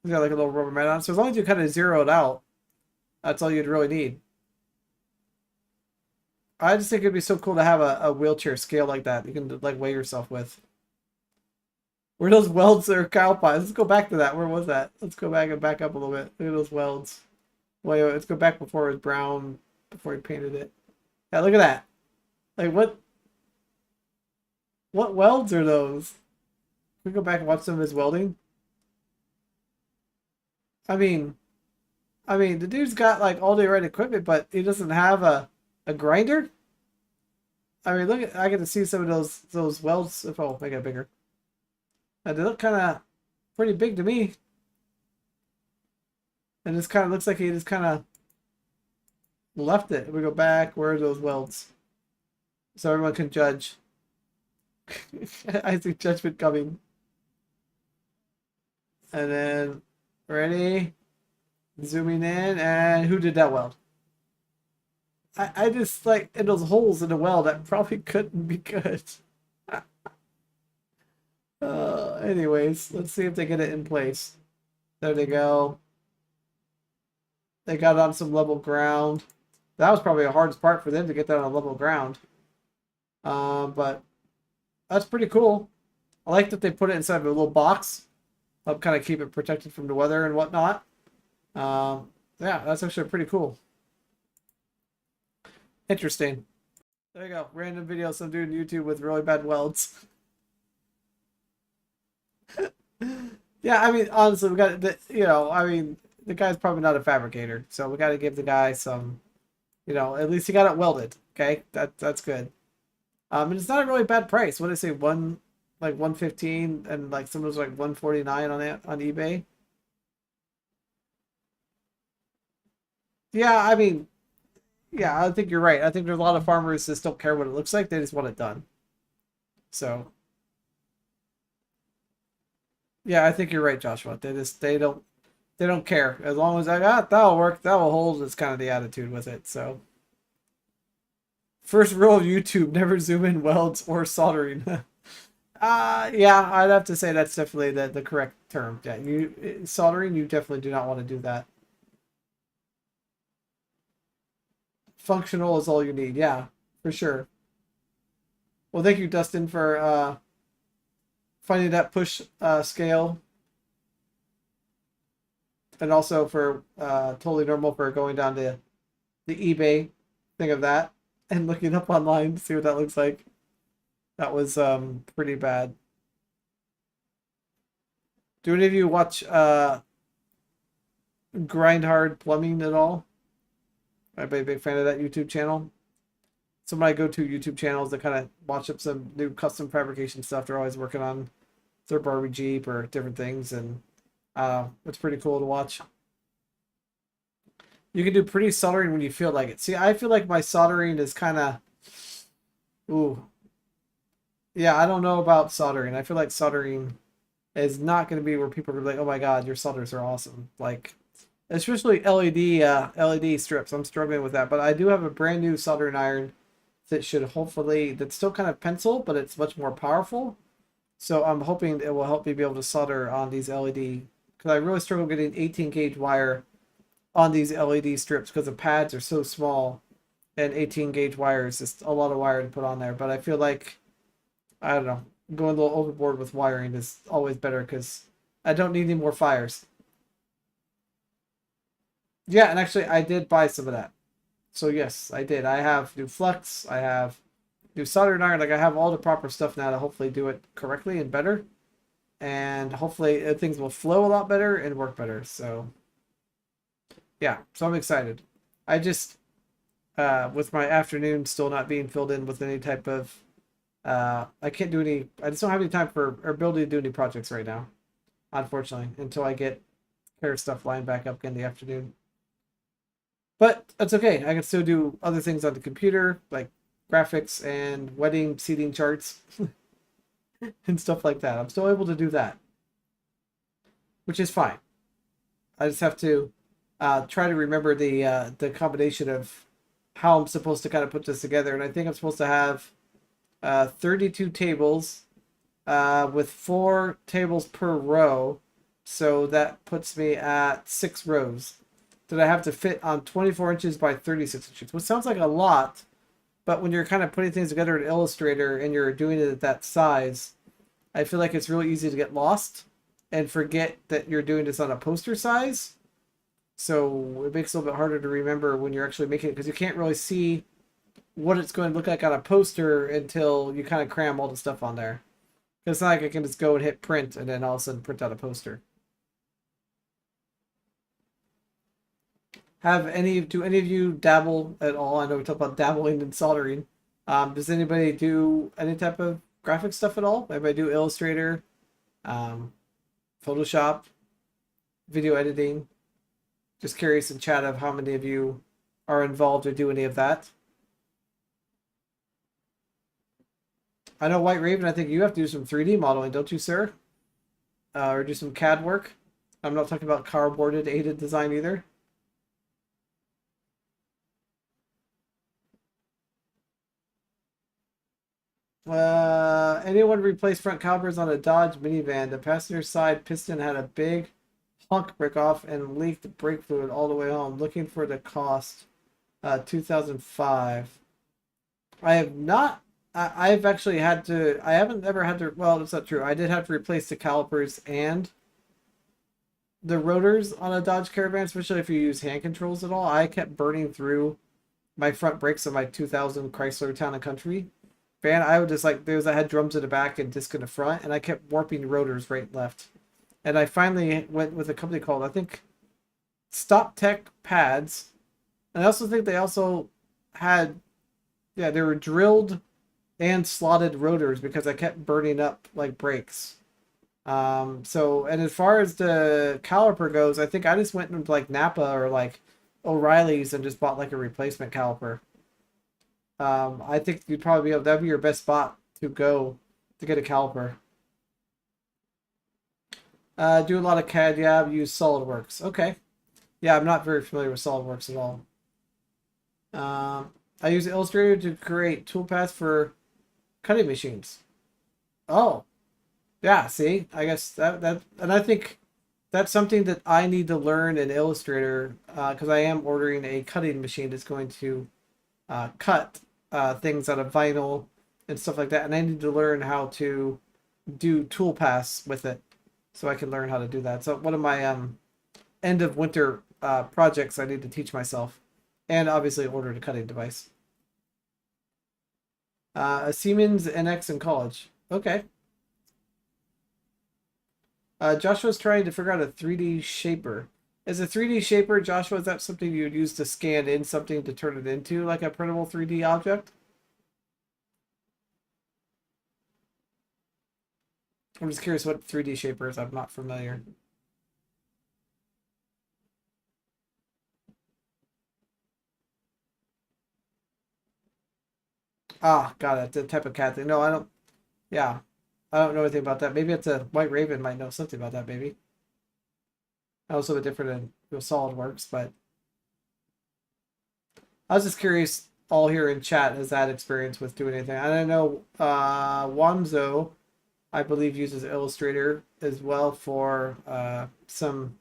You got like a little rubber mat on. So as long as you kind of zero it out, that's all you'd really need. I just think it'd be so cool to have a wheelchair scale like that. You can like weigh yourself with. Where those welds are cow pies. Let's go back to that. Where was that? Let's go back and back up a little bit. Look at those welds. Wait, let's go back before it was brown, before he painted it. Yeah, look at that. Like what welds are those? Can we go back and watch some of his welding? I mean, the dude's got like all the right equipment, but he doesn't have a grinder. I mean, look at, I get to see some of those welds. If I'll make it bigger, and they look kind of pretty big to me. And this kind of looks like he just kind of left it. We go back. Where are those welds? So everyone can judge. I see judgment coming. And then ready, zooming in, and who did that weld? I just like in those holes in the weld that probably couldn't be good. Anyways, let's see if they get it in place. There they go. They got it on some level ground. That was probably the hardest part for them to get that on level ground. But that's pretty cool. I like that they put it inside of a little box. Help kind of keep it protected from the weather and whatnot. Yeah, that's actually pretty cool. Interesting. There you go. Random video of some dude on YouTube with really bad welds. Yeah, I mean, honestly, we got the, I mean, the guy's probably not a fabricator, so we got to give the guy some, at least he got it welded. Okay, that's good. And it's not a really bad price. What did I say? 115, and like some was like 149 on it on eBay. Yeah, I mean, yeah, I think you're right. I think there's a lot of farmers that just don't care what it looks like; they just want it done. So, yeah, I think you're right, Joshua. They don't care as long as I got that'll work, that will hold. Is kind of the attitude with it. So, first rule of YouTube: never zoom in welds or soldering. Yeah, I'd have to say that's definitely the correct term. Yeah, soldering, you definitely do not want to do that. Functional is all you need. Yeah, for sure. Well, thank you, Dustin, for finding that push scale, and also for totally normal for going down to the eBay thing of that and looking up online to see what that looks like. That was pretty bad. Do any of you watch Grind Hard Plumbing at all? Anybody a big fan of that YouTube channel? Some of my go-to YouTube channels that kind of watch up some new custom fabrication stuff. They're always working on their Barbie Jeep or different things, and it's pretty cool to watch. You can do pretty soldering when you feel like it. See, I feel like my soldering is kind of, ooh, yeah, I don't know about soldering. I feel like soldering is not going to be where people are like, oh my God, your solders are awesome. Like, especially LED strips. I'm struggling with that, but I do have a brand new soldering iron that should hopefully, that's still kind of pencil, but it's much more powerful. So I'm hoping it will help me be able to solder on these LED, because I really struggle getting 18 gauge wire on these LED strips because the pads are so small, and 18 gauge wire is just a lot of wire to put on there. But I feel like, I don't know, going a little overboard with wiring is always better because I don't need any more fires. Yeah, and actually I did buy some of that. So yes, I did. I have new flux, I have new soldering iron, like I have all the proper stuff now to hopefully do it correctly and better. And hopefully things will flow a lot better and work better. So yeah, so I'm excited. I just with my afternoon still not being filled in with any type of I can't do any, I just don't have any time for or ability to do any projects right now, unfortunately, until I get hair stuff lined back up in the afternoon. But that's okay. I can still do other things on the computer, like graphics and wedding seating charts and stuff like that. I'm still able to do that, which is fine. I just have to try to remember the combination of how I'm supposed to kind of put this together. And I think I'm supposed to have 32 tables with 4 tables per row. So that puts me at 6 rows that I have to fit on 24 inches by 36 inches, which sounds like a lot. But when you're kind of putting things together in Illustrator and you're doing it at that size, I feel like it's really easy to get lost and forget that you're doing this on a poster size. So it makes it a little bit harder to remember when you're actually making it because you can't really see what it's going to look like on a poster until you kind of cram all the stuff on there. It's not like I can just go and hit print and then all of a sudden print out a poster. Do any of you dabble at all? I know we talked about dabbling and soldering. Does anybody do any type of graphic stuff at all? Anybody do Illustrator, um, Photoshop, video editing? Just curious in chat of how many of you are involved or do any of that. I know White Raven, I think you have to do some 3D modeling, don't you, sir? Or do some CAD work. I'm not talking about cardboarded aided design either. Anyone replace front calipers on a Dodge minivan? The passenger side piston had a big hunk break off and leaked brake fluid all the way home. Looking for the cost. 2005. I have not. I've actually had to. I haven't ever had to. Well, that's not true. I did have to replace the calipers and the rotors on a Dodge Caravan, especially if you use hand controls at all. I kept burning through my front brakes of my 2000 Chrysler Town and Country van. I would just like there's I had drums in the back and disc in the front, and I kept warping rotors right and left. And I finally went with a company called I think Stop Tech Pads. And I also think they also had they were drilled and slotted rotors because I kept burning up like brakes. So and as far as the caliper goes, I think I just went into like Napa or like O'Reilly's and just bought like a replacement caliper. I think you'd probably be able that'd be your best spot to go to get a caliper. Do a lot of CAD, yeah, use SolidWorks. Okay. Yeah, I'm not very familiar with SolidWorks at all. I use Illustrator to create toolpaths for cutting machines. Oh, yeah, see, I guess and I think that's something that I need to learn in Illustrator because I am ordering a cutting machine that's going to cut things out of vinyl and stuff like that, and I need to learn how to do toolpaths with it so I can learn how to do that. So one of my end of winter projects I need to teach myself, and obviously order a cutting device. A Siemens NX in college. Okay. Joshua's trying to figure out a 3D shaper. Is a 3D shaper, Joshua, is that something you would use to scan in something to turn it into like a printable 3D object? I'm just curious what 3D shaper is. I'm not familiar. Ah, got it. The type of cat thing. No, I don't. Yeah, I don't know anything about that. Maybe it's a White Raven might know something about that. Maybe. Also, a different in SolidWorks, but I was just curious. All here in chat has had experience with doing anything. And I know Wanzo, I believe, uses Illustrator as well for some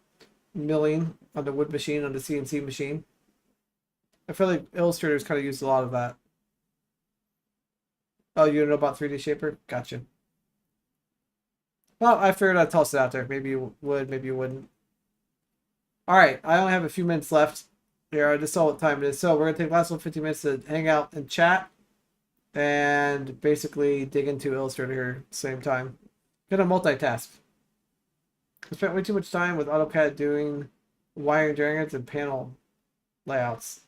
milling on the wood machine, on the CNC machine. I feel like Illustrator's kind of used a lot of that. Oh, you don't know about 3D Shaper? Gotcha. Well, I figured I'd toss it out there. Maybe you would, maybe you wouldn't. All right, I only have a few minutes left here. I just saw what time it is. So we're going to take the last 15 minutes to hang out and chat and basically dig into Illustrator here at the same time. Gonna multitask. I spent way too much time with AutoCAD doing wiring diagrams and panel layouts.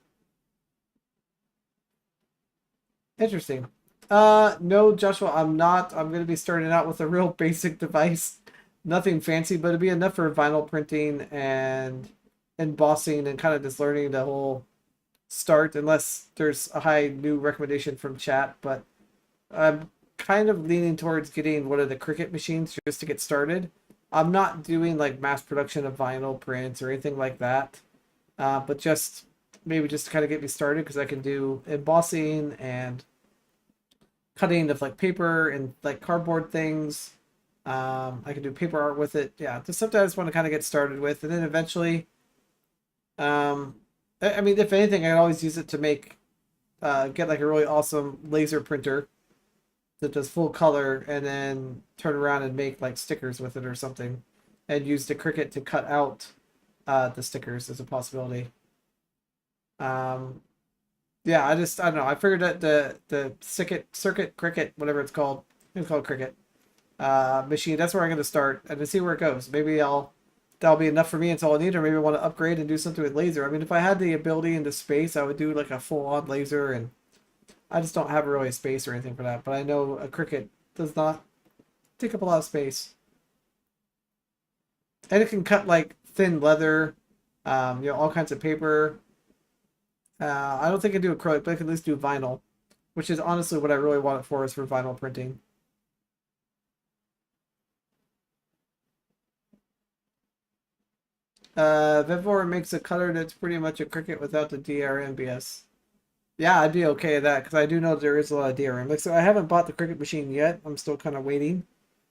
Interesting. No, Joshua, I'm not. I'm going to be starting out with a real basic device. Nothing fancy, but it'd be enough for vinyl printing and embossing and kind of just learning the whole start, unless there's a high new recommendation from chat. But I'm kind of leaning towards getting one of the Cricut machines just to get started. I'm not doing like mass production of vinyl prints or anything like that, but just maybe just to kind of get me started, because I can do embossing and cutting of like paper and like cardboard things. I can do paper art with it. Yeah, just something I just want to kind of get started with, and then eventually, I mean, if anything, I can always use it to make get like a really awesome laser printer that does full color, and then turn around and make like stickers with it or something, and use the Cricut to cut out the stickers as a possibility. Yeah, I don't know. I figured that the circuit Cricut, whatever it's called, it's called Cricut machine. That's where I'm going to start and to see where it goes. Maybe that'll be enough for me. It's all I need, or maybe I want to upgrade and do something with laser. I mean, if I had the ability and the space, I would do like a full-on laser, and I just don't have really space or anything for that. But I know a Cricut does not take up a lot of space, and it can cut like thin leather, all kinds of paper. I don't think I can do acrylic, but I can at least do vinyl, which is honestly what I really want it for, is for vinyl printing. Vivor makes a cutter that's pretty much a Cricut without the DRM BS. Yeah, I'd be okay with that, because I do know there is a lot of DRM. Like, so I haven't bought the Cricut machine yet. I'm still kind of waiting.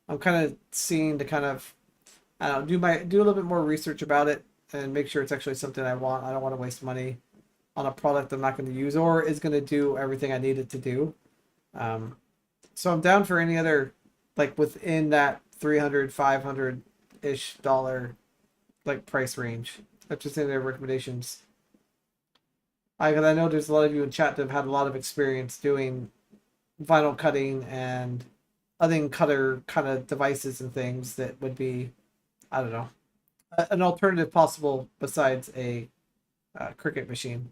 I'm kind of seeing to kind of, I don't know, do a little bit more research about it and make sure it's actually something I want. I don't want to waste money on a product I'm not going to use, or is going to do everything I need it to do. So I'm down for any other, like within that 300, 500-ish dollar like price range. That's just in their recommendations. I know there's a lot of you in chat that have had a lot of experience doing vinyl cutting and other cutter kind of devices and things that would be, I don't know, an alternative possible besides a Cricut machine.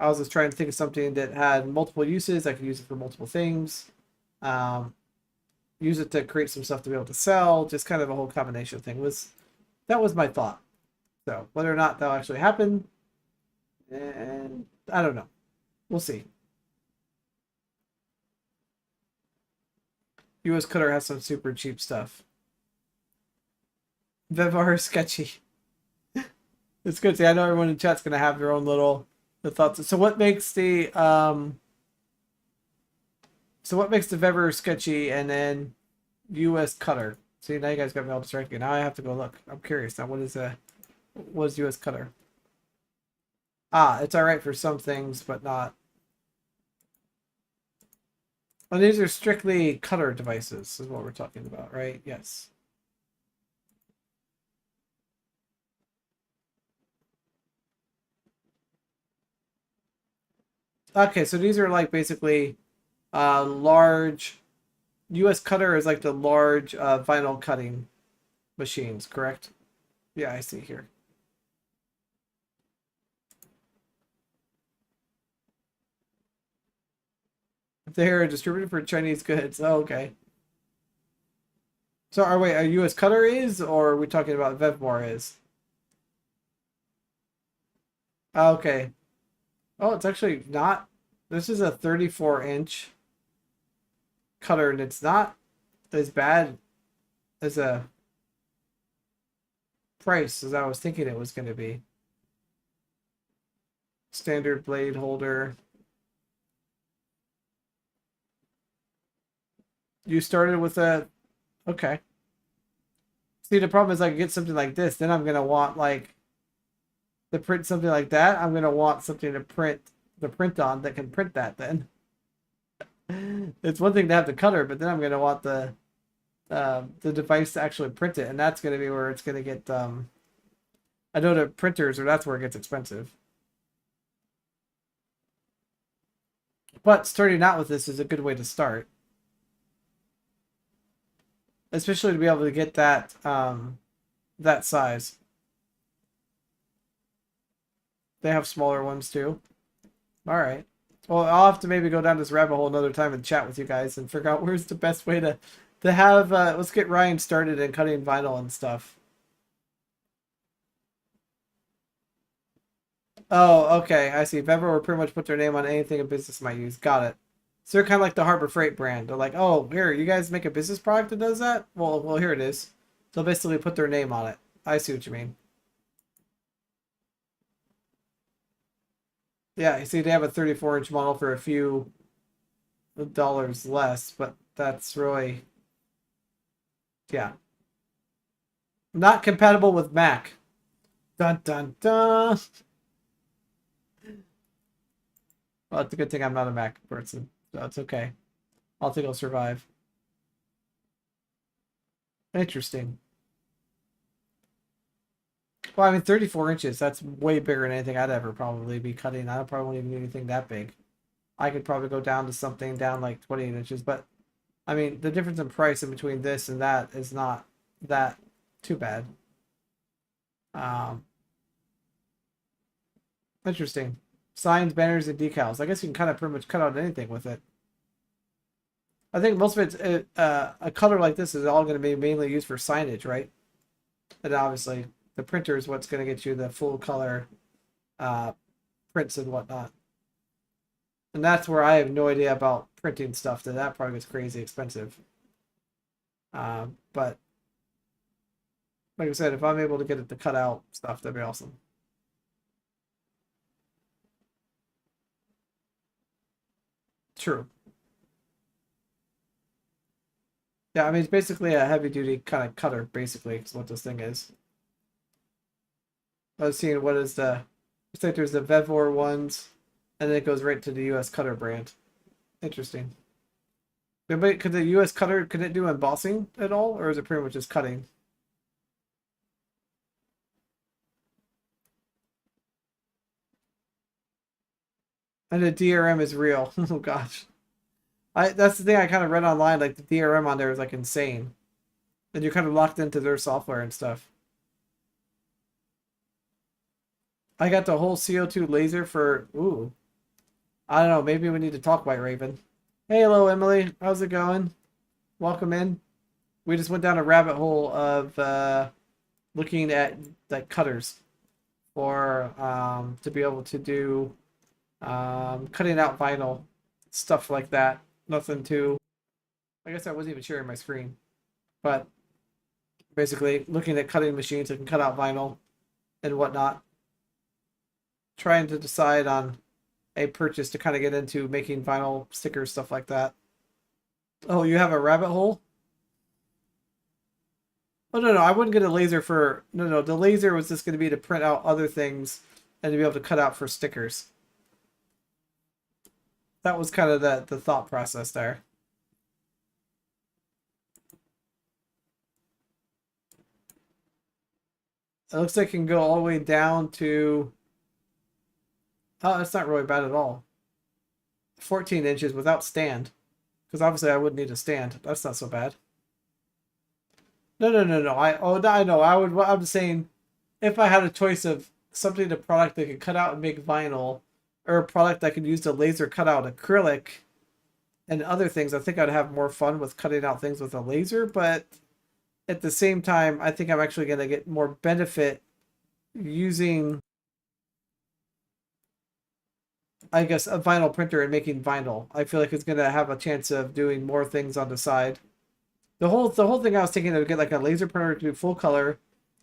I was just trying to think of something that had multiple uses. I could use it for multiple things. Use it to create some stuff to be able to sell. Just kind of a whole combination thing. That was my thought. So whether or not that'll actually happen, and I don't know. We'll see. US Cutter has some super cheap stuff. Vevar is sketchy. It's good. See, I know everyone in chat's gonna have their own little thoughts. So what makes the Vevar sketchy, and then US Cutter? See, now you guys got me all distracted. Now I have to go look. I'm curious. Now what is US Cutter? Ah, it's alright for some things, but not. Well, these are strictly cutter devices, is what we're talking about, right? Yes. Okay, so these are like basically large. US Cutter is like the large vinyl cutting machines, correct? Yeah, I see here. They're a distributor for Chinese goods. Oh, okay. So, wait, a US Cutter is, or are we talking about Vevmore is? Okay. Oh, it's actually not This is a 34-inch cutter, and it's not as bad as a price as I was thinking it was going to be. Standard blade holder. You started with a... Okay. See, the problem is I get something like this, then I'm going to want, like, to print something like that. I'm going to want something to print on that can print that then. It's one thing to have the cutter, but then I'm going to want the device to actually print it, and that's going to be where it's going to get... I know the printers, or that's where it gets expensive. But starting out with this is a good way to start. Especially to be able to get that that size. They have smaller ones too. Alright. Well, I'll have to maybe go down this rabbit hole another time and chat with you guys and figure out where's the best way to have let's get Ryan started in cutting vinyl and stuff. Oh, okay. I see. Vever will pretty much put their name on anything a business might use. Got it. So they're kind of like the Harbor Freight brand. They're like, oh, here, you guys make a business product that does that? Well, here it is. So basically put their name on it. I see what you mean. Yeah, you see, they have a 34-inch model for a few dollars less, but that's really, yeah. Not compatible with Mac. Dun, dun, dun. Well, it's a good thing I'm not a Mac person. So it's okay. I'll think I'll survive. Interesting. Well, I mean, 34 inches, that's way bigger than anything I'd ever probably be cutting. I probably won't even do anything that big. I could probably go down to something down like 28 inches, but I mean, the difference in price in between this and that is not that too bad. Interesting. Signs, banners, and decals. I guess you can kind of pretty much cut out anything with it. I think most of it's a color like this is all going to be mainly used for signage, right? And obviously, the printer is what's going to get you the full color prints and whatnot. And that's where I have no idea about printing stuff. That probably gets crazy expensive. But like I said, if I'm able to get it to cut out stuff, that'd be awesome. True. Yeah, I mean, it's basically a heavy duty kind of cutter, basically, is what this thing is. I was seeing what is the, looks like there's the Vevor ones, and then it goes right to the US Cutter brand. Interesting. But could the US Cutter, could it do embossing at all, or is it pretty much just cutting? And the DRM is real. Oh gosh. That's the thing I kind of read online, like the DRM on there is like insane. And you're kind of locked into their software and stuff. I got the whole CO2 laser for, ooh. I don't know, maybe we need to talk, White Raven. Hey, hello, Emily. How's it going? Welcome in. We just went down a rabbit hole of looking at like cutters for to be able to do cutting out vinyl, stuff like that. Nothing too. I guess I wasn't even sharing my screen, but basically looking at cutting machines that can cut out vinyl and whatnot. Trying to decide on a purchase to kind of get into making vinyl stickers, stuff like that. Oh, you have a rabbit hole? Oh, no, I wouldn't get a laser for... No, the laser was just going to be to print out other things and to be able to cut out for stickers. That was kind of the thought process there. It looks like it can go all the way down to... Oh, that's not really bad at all. 14 inches without stand. Because obviously I would need a stand. That's not so bad. No. I know. I'm just saying, if I had a choice of something, a product that could cut out and make vinyl, or a product that could use the laser cut out acrylic and other things, I think I'd have more fun with cutting out things with a laser. But at the same time, I think I'm actually going to get more benefit using I guess, a vinyl printer and making vinyl. I feel like it's gonna have a chance of doing more things on the side. The whole thing I was thinking to get like a laser printer to do full color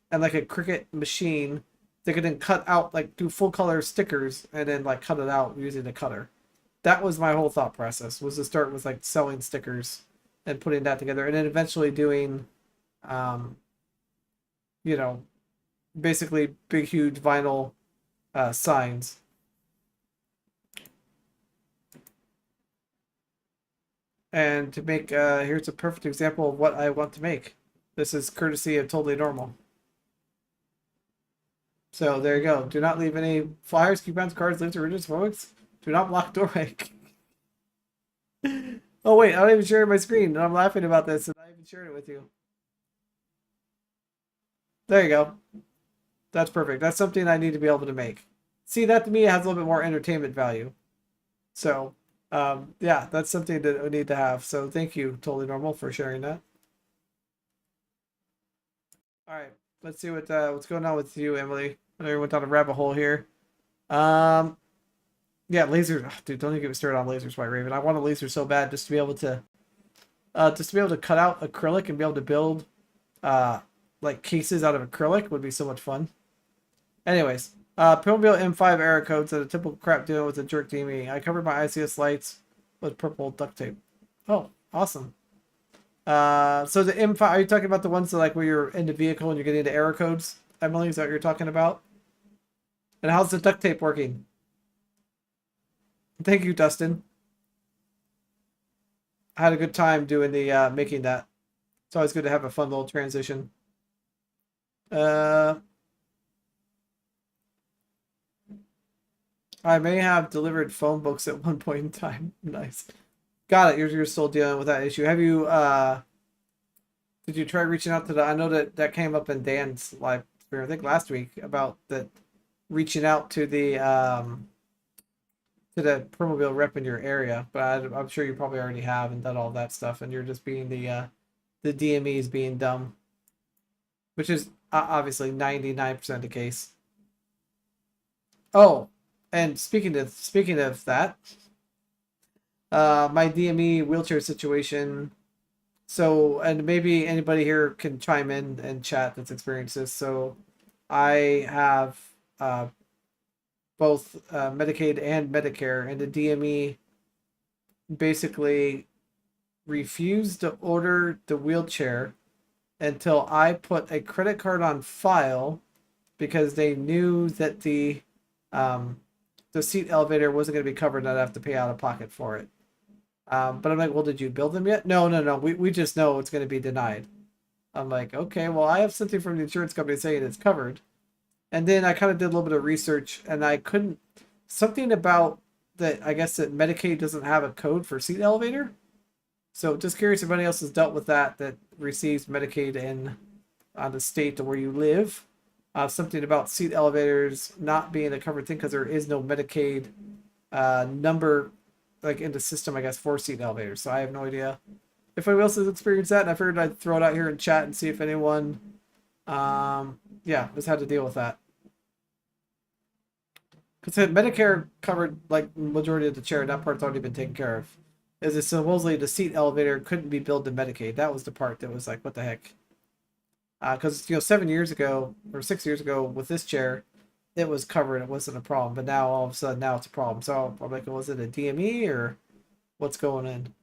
and like a Cricut machine that could then cut out like do full color stickers and then like cut it out using the cutter. That was my whole thought process, was to start with like selling stickers and putting that together and then eventually doing um you know, basically big huge vinyl signs. And to make here's a perfect example of what I want to make. This is courtesy of Totally Normal. So there you go. Do not leave any flyers, coupons, cards, links, or originals, folks. Do not block doorway. Oh wait, I don't even share my screen, and I'm laughing about this, and I even shared it with you. There you go. That's perfect. That's something I need to be able to make. See, that to me has a little bit more entertainment value. So, yeah, that's something that we need to have. So thank you, Totally Normal, for sharing that. All right, let's see what's going on with you, Emily. I know you went down a rabbit hole here. Um, yeah, lasers. Ugh, dude, don't even get me started on lasers, White Raven. I want a laser so bad just to be able to, cut out acrylic and be able to build, like cases out of acrylic would be so much fun. Anyways, Pillsbury M5 error codes and a typical crap deal with a jerk DME. I covered my ICS lights with purple duct tape. Oh, awesome. So the M5, are you talking about the ones that like where you're in the vehicle and you're getting the error codes? Emily, is that what you're talking about? And how's the duct tape working? Thank you, Dustin. I had a good time doing the making that. It's always good to have a fun little transition. I may have delivered phone books at one point in time. Nice. Got it. You're still dealing with that issue. Have you did you try reaching out to the, I know that came up in Dan's live stream, I think last week, about that reaching out to the Permobile rep in your area, but I'm sure you probably already have and done all that stuff, and you're just being the DMEs being dumb, which is obviously 99% the case. Oh, and speaking of that, my DME wheelchair situation. So, and maybe anybody here can chime in and chat that's experienced this. So, I have both Medicaid and Medicare, and the DME basically refused to order the wheelchair until I put a credit card on file because they knew that the seat elevator wasn't going to be covered and I'd have to pay out of pocket for it. But I'm like, well, did you build them yet? No. We just know it's going to be denied. I'm like, okay, well, I have something from the insurance company saying it's covered. And then I kind of did a little bit of research and I couldn't, something about that, I guess that Medicaid doesn't have a code for seat elevator. So just curious if anybody else has dealt with that receives Medicaid in on the state where you live. Something about seat elevators not being a covered thing because there is no Medicaid number like in the system, I guess, for seat elevators. So I have no idea if anyone else has experienced that. And I figured I'd throw it out here in chat and see if anyone, yeah, has had to deal with that. Because Medicare covered like majority of the chair, and that part's already been taken care of. Is it supposedly the seat elevator couldn't be billed to Medicaid? That was the part that was like, what the heck? Because 7 years ago or 6 years ago with this chair, it was covered. It wasn't a problem, but now all of a sudden now it's a problem. So I'm like, was it a DME or what's going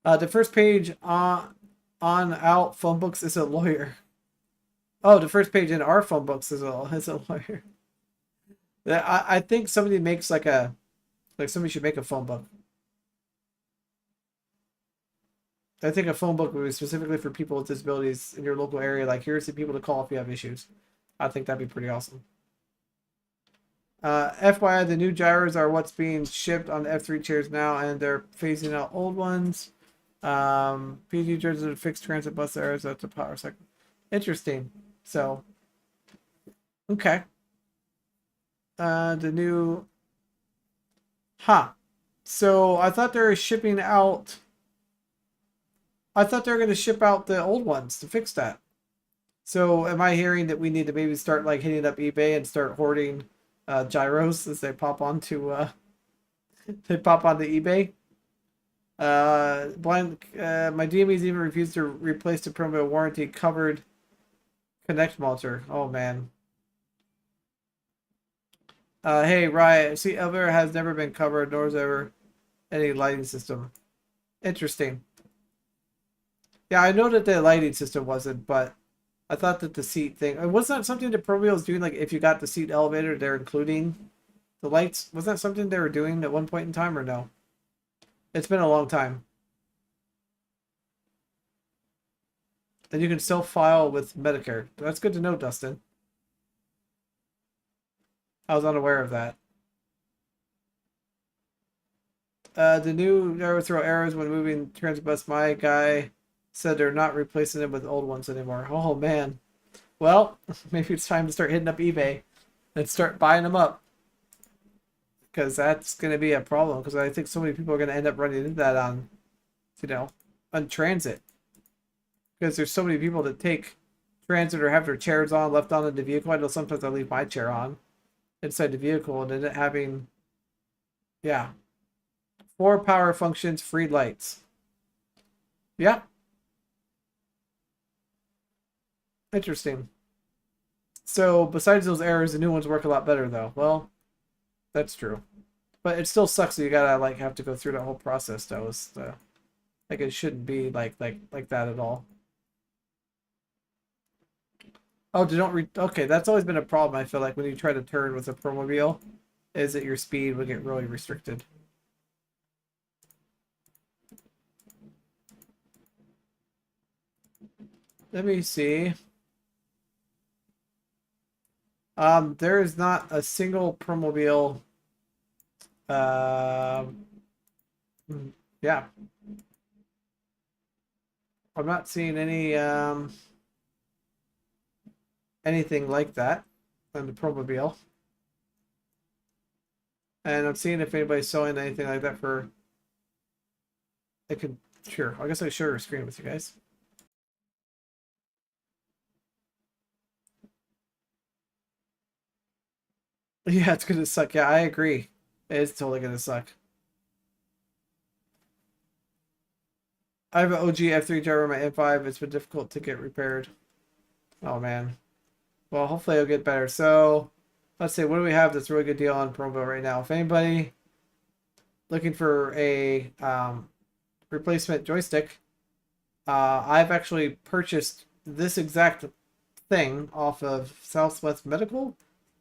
on? The first page on out phone books is a lawyer. Oh, the first page in our phone books is a lawyer. I think somebody makes like somebody should make a phone book. I think a phone book would be specifically for people with disabilities in your local area. Like, here's the people to call if you have issues. I think that'd be pretty awesome. FYI, the new gyros are what's being shipped on the F3 chairs now, and they're phasing out old ones. PG chairs are fixed transit bus areas. That's a power cycle. Interesting. So, okay. The new... So, I thought they were shipping out... I thought they were going to ship out the old ones to fix that. So am I hearing that we need to maybe start like hitting up eBay and start hoarding gyros as they pop onto They pop onto eBay. My DME's even refused to replace the promo warranty covered Connect Malter. Oh man. Hey, Riot. See, elevator has never been covered, nor is ever any lighting system. Interesting. Yeah, I know that the lighting system wasn't, but I thought that the seat thing wasn't that something that Promobile was doing. Like, if you got the seat elevator, they're including the lights. Was that something they were doing at one point in time, or no? It's been a long time. And you can still file with Medicare. That's good to know, Dustin. I was unaware of that. The new arrow throw arrows when moving transbus. My guy said they're not replacing them with old ones anymore. Oh man. Well, maybe it's time to start hitting up eBay and start buying them up, because that's going to be a problem. Because I think so many people are going to end up running into that on, on transit. Because there's so many people that take transit or have their chairs on left on in the vehicle. I know sometimes I leave my chair on inside the vehicle and end up having, yeah, 4 power functions, free lights. Yeah. Interesting. So besides those errors, the new ones work a lot better though. Well, that's true. But it still sucks that you gotta like have to go through that whole process though. Like it shouldn't be like that at all. Oh, they don't okay, that's always been a problem I feel like when you try to turn with a Promobile, is that your speed would get really restricted. Let me see. There is not a single Promobile. Yeah. I'm not seeing any anything like that on the Promobile. And I'm seeing if anybody's selling anything like that for. I could, sure. I guess I share a screen with you guys. Yeah, it's gonna suck. Yeah, I agree. It's totally gonna suck. I have an OG F3 driver on my M5. It's been difficult to get repaired. Oh man. Well, hopefully it'll get better. So, let's see. What do we have that's a really good deal on Promo right now? If anybody looking for a replacement joystick, I've actually purchased this exact thing off of Southwest Medical.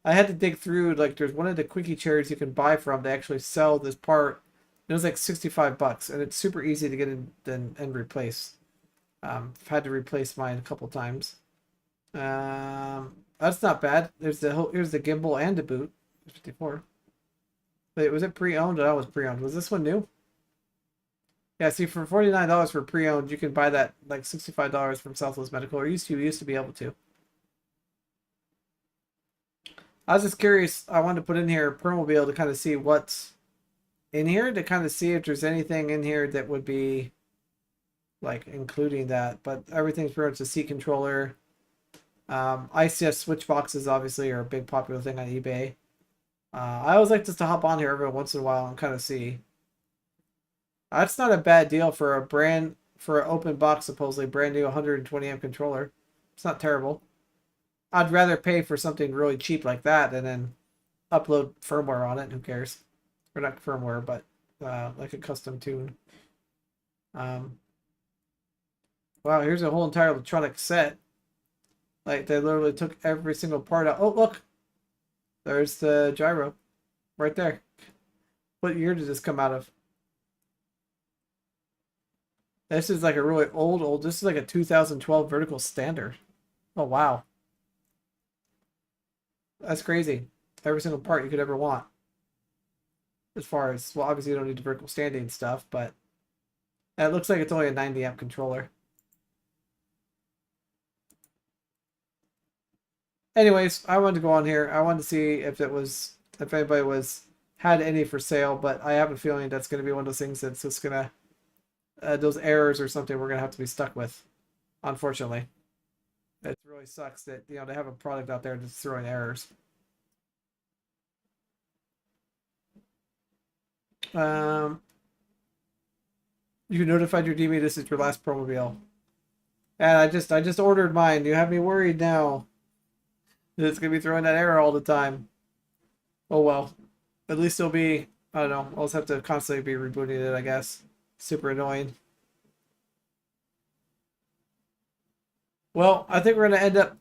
I had to dig through, like, there's one of the quickie chairs you can buy from. They actually sell this part. It was like 65 bucks, and it's super easy to get in and replace. I've had to replace mine a couple times. That's not bad. Here's the gimbal and the boot. 54. Wait, was it pre-owned? That was pre-owned. Was this one new? Yeah, see, for $49 for pre-owned, you can buy that like $65 from Southwest Medical, or used to be able to. I was just curious. I wanted to put in here Permobile to kind of see what's in here, to kind of see if there's anything in here that would be like including that. But everything's pretty much a seat controller. ICS switch boxes obviously are a big popular thing on eBay. I always like just to hop on here every once in a while and kind of see. That's not a bad deal for an open box, supposedly brand new 120 amp controller. It's not terrible. I'd rather pay for something really cheap like that and then upload firmware on it. Who cares? Or not firmware, but like a custom tune. Wow, here's a whole entire electronic set. Like they literally took every single part out. Oh, look, there's the gyro, right there. What year did this come out of? This is like a really old. This is like a 2012 vertical standard. Oh wow, that's crazy. Every single part you could ever want. As far as, well, obviously you don't need the vertical standing stuff, but it looks like it's only a 90 amp controller. Anyways, I wanted to go on here. I wanted to see if anybody had any for sale, but I have a feeling that's going to be one of those things that's just gonna those errors or something we're gonna have to be stuck with. Unfortunately, it really sucks that they have a product out there that's throwing errors. Um, you notified your DB this is your last promobile. And I just ordered mine. You have me worried now. It's gonna be throwing that error all the time. Oh well. At least it'll be, I don't know. I'll just have to constantly be rebooting it, I guess. Super annoying. Well, I think we're gonna end up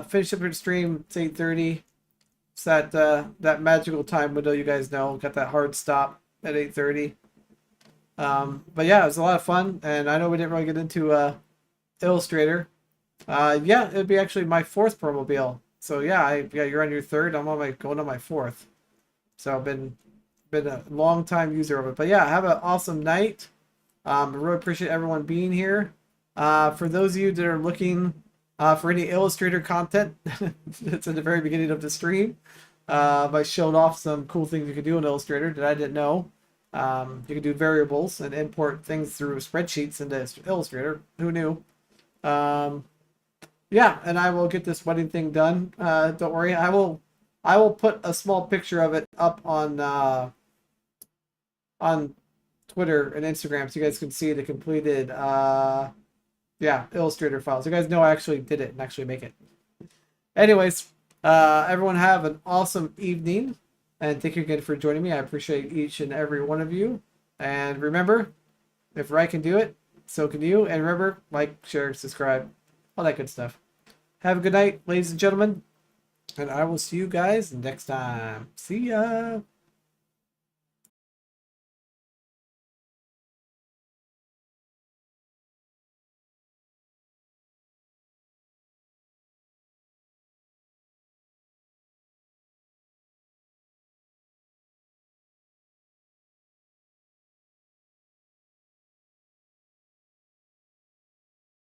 finish up your stream. It's 8:30. It's that magical time window you guys know. Got that hard stop at 8:30. But yeah, it was a lot of fun, and I know we didn't really get into Illustrator. Yeah, it'd be actually my fourth promobile. So yeah, you're on your third. I'm on my going on my fourth. So I've been a long time user of it. But yeah, have an awesome night. I really appreciate everyone being here. For those of you that are looking for any Illustrator content, it's at the very beginning of the stream. I showed off some cool things you can do in Illustrator that I didn't know. You can do variables and import things through spreadsheets into Illustrator. Who knew? Yeah, and I will get this wedding thing done. Don't worry. I will put a small picture of it up on Twitter and Instagram so you guys can see the completed yeah, Illustrator files. You guys know I actually did it and actually make it. Anyways, everyone have an awesome evening, and thank you again for joining me. I appreciate each and every one of you. And remember, if Ry can do it, so can you. And remember, like, share, subscribe, all that good stuff. Have a good night, ladies and gentlemen, and I will see you guys next time. See ya.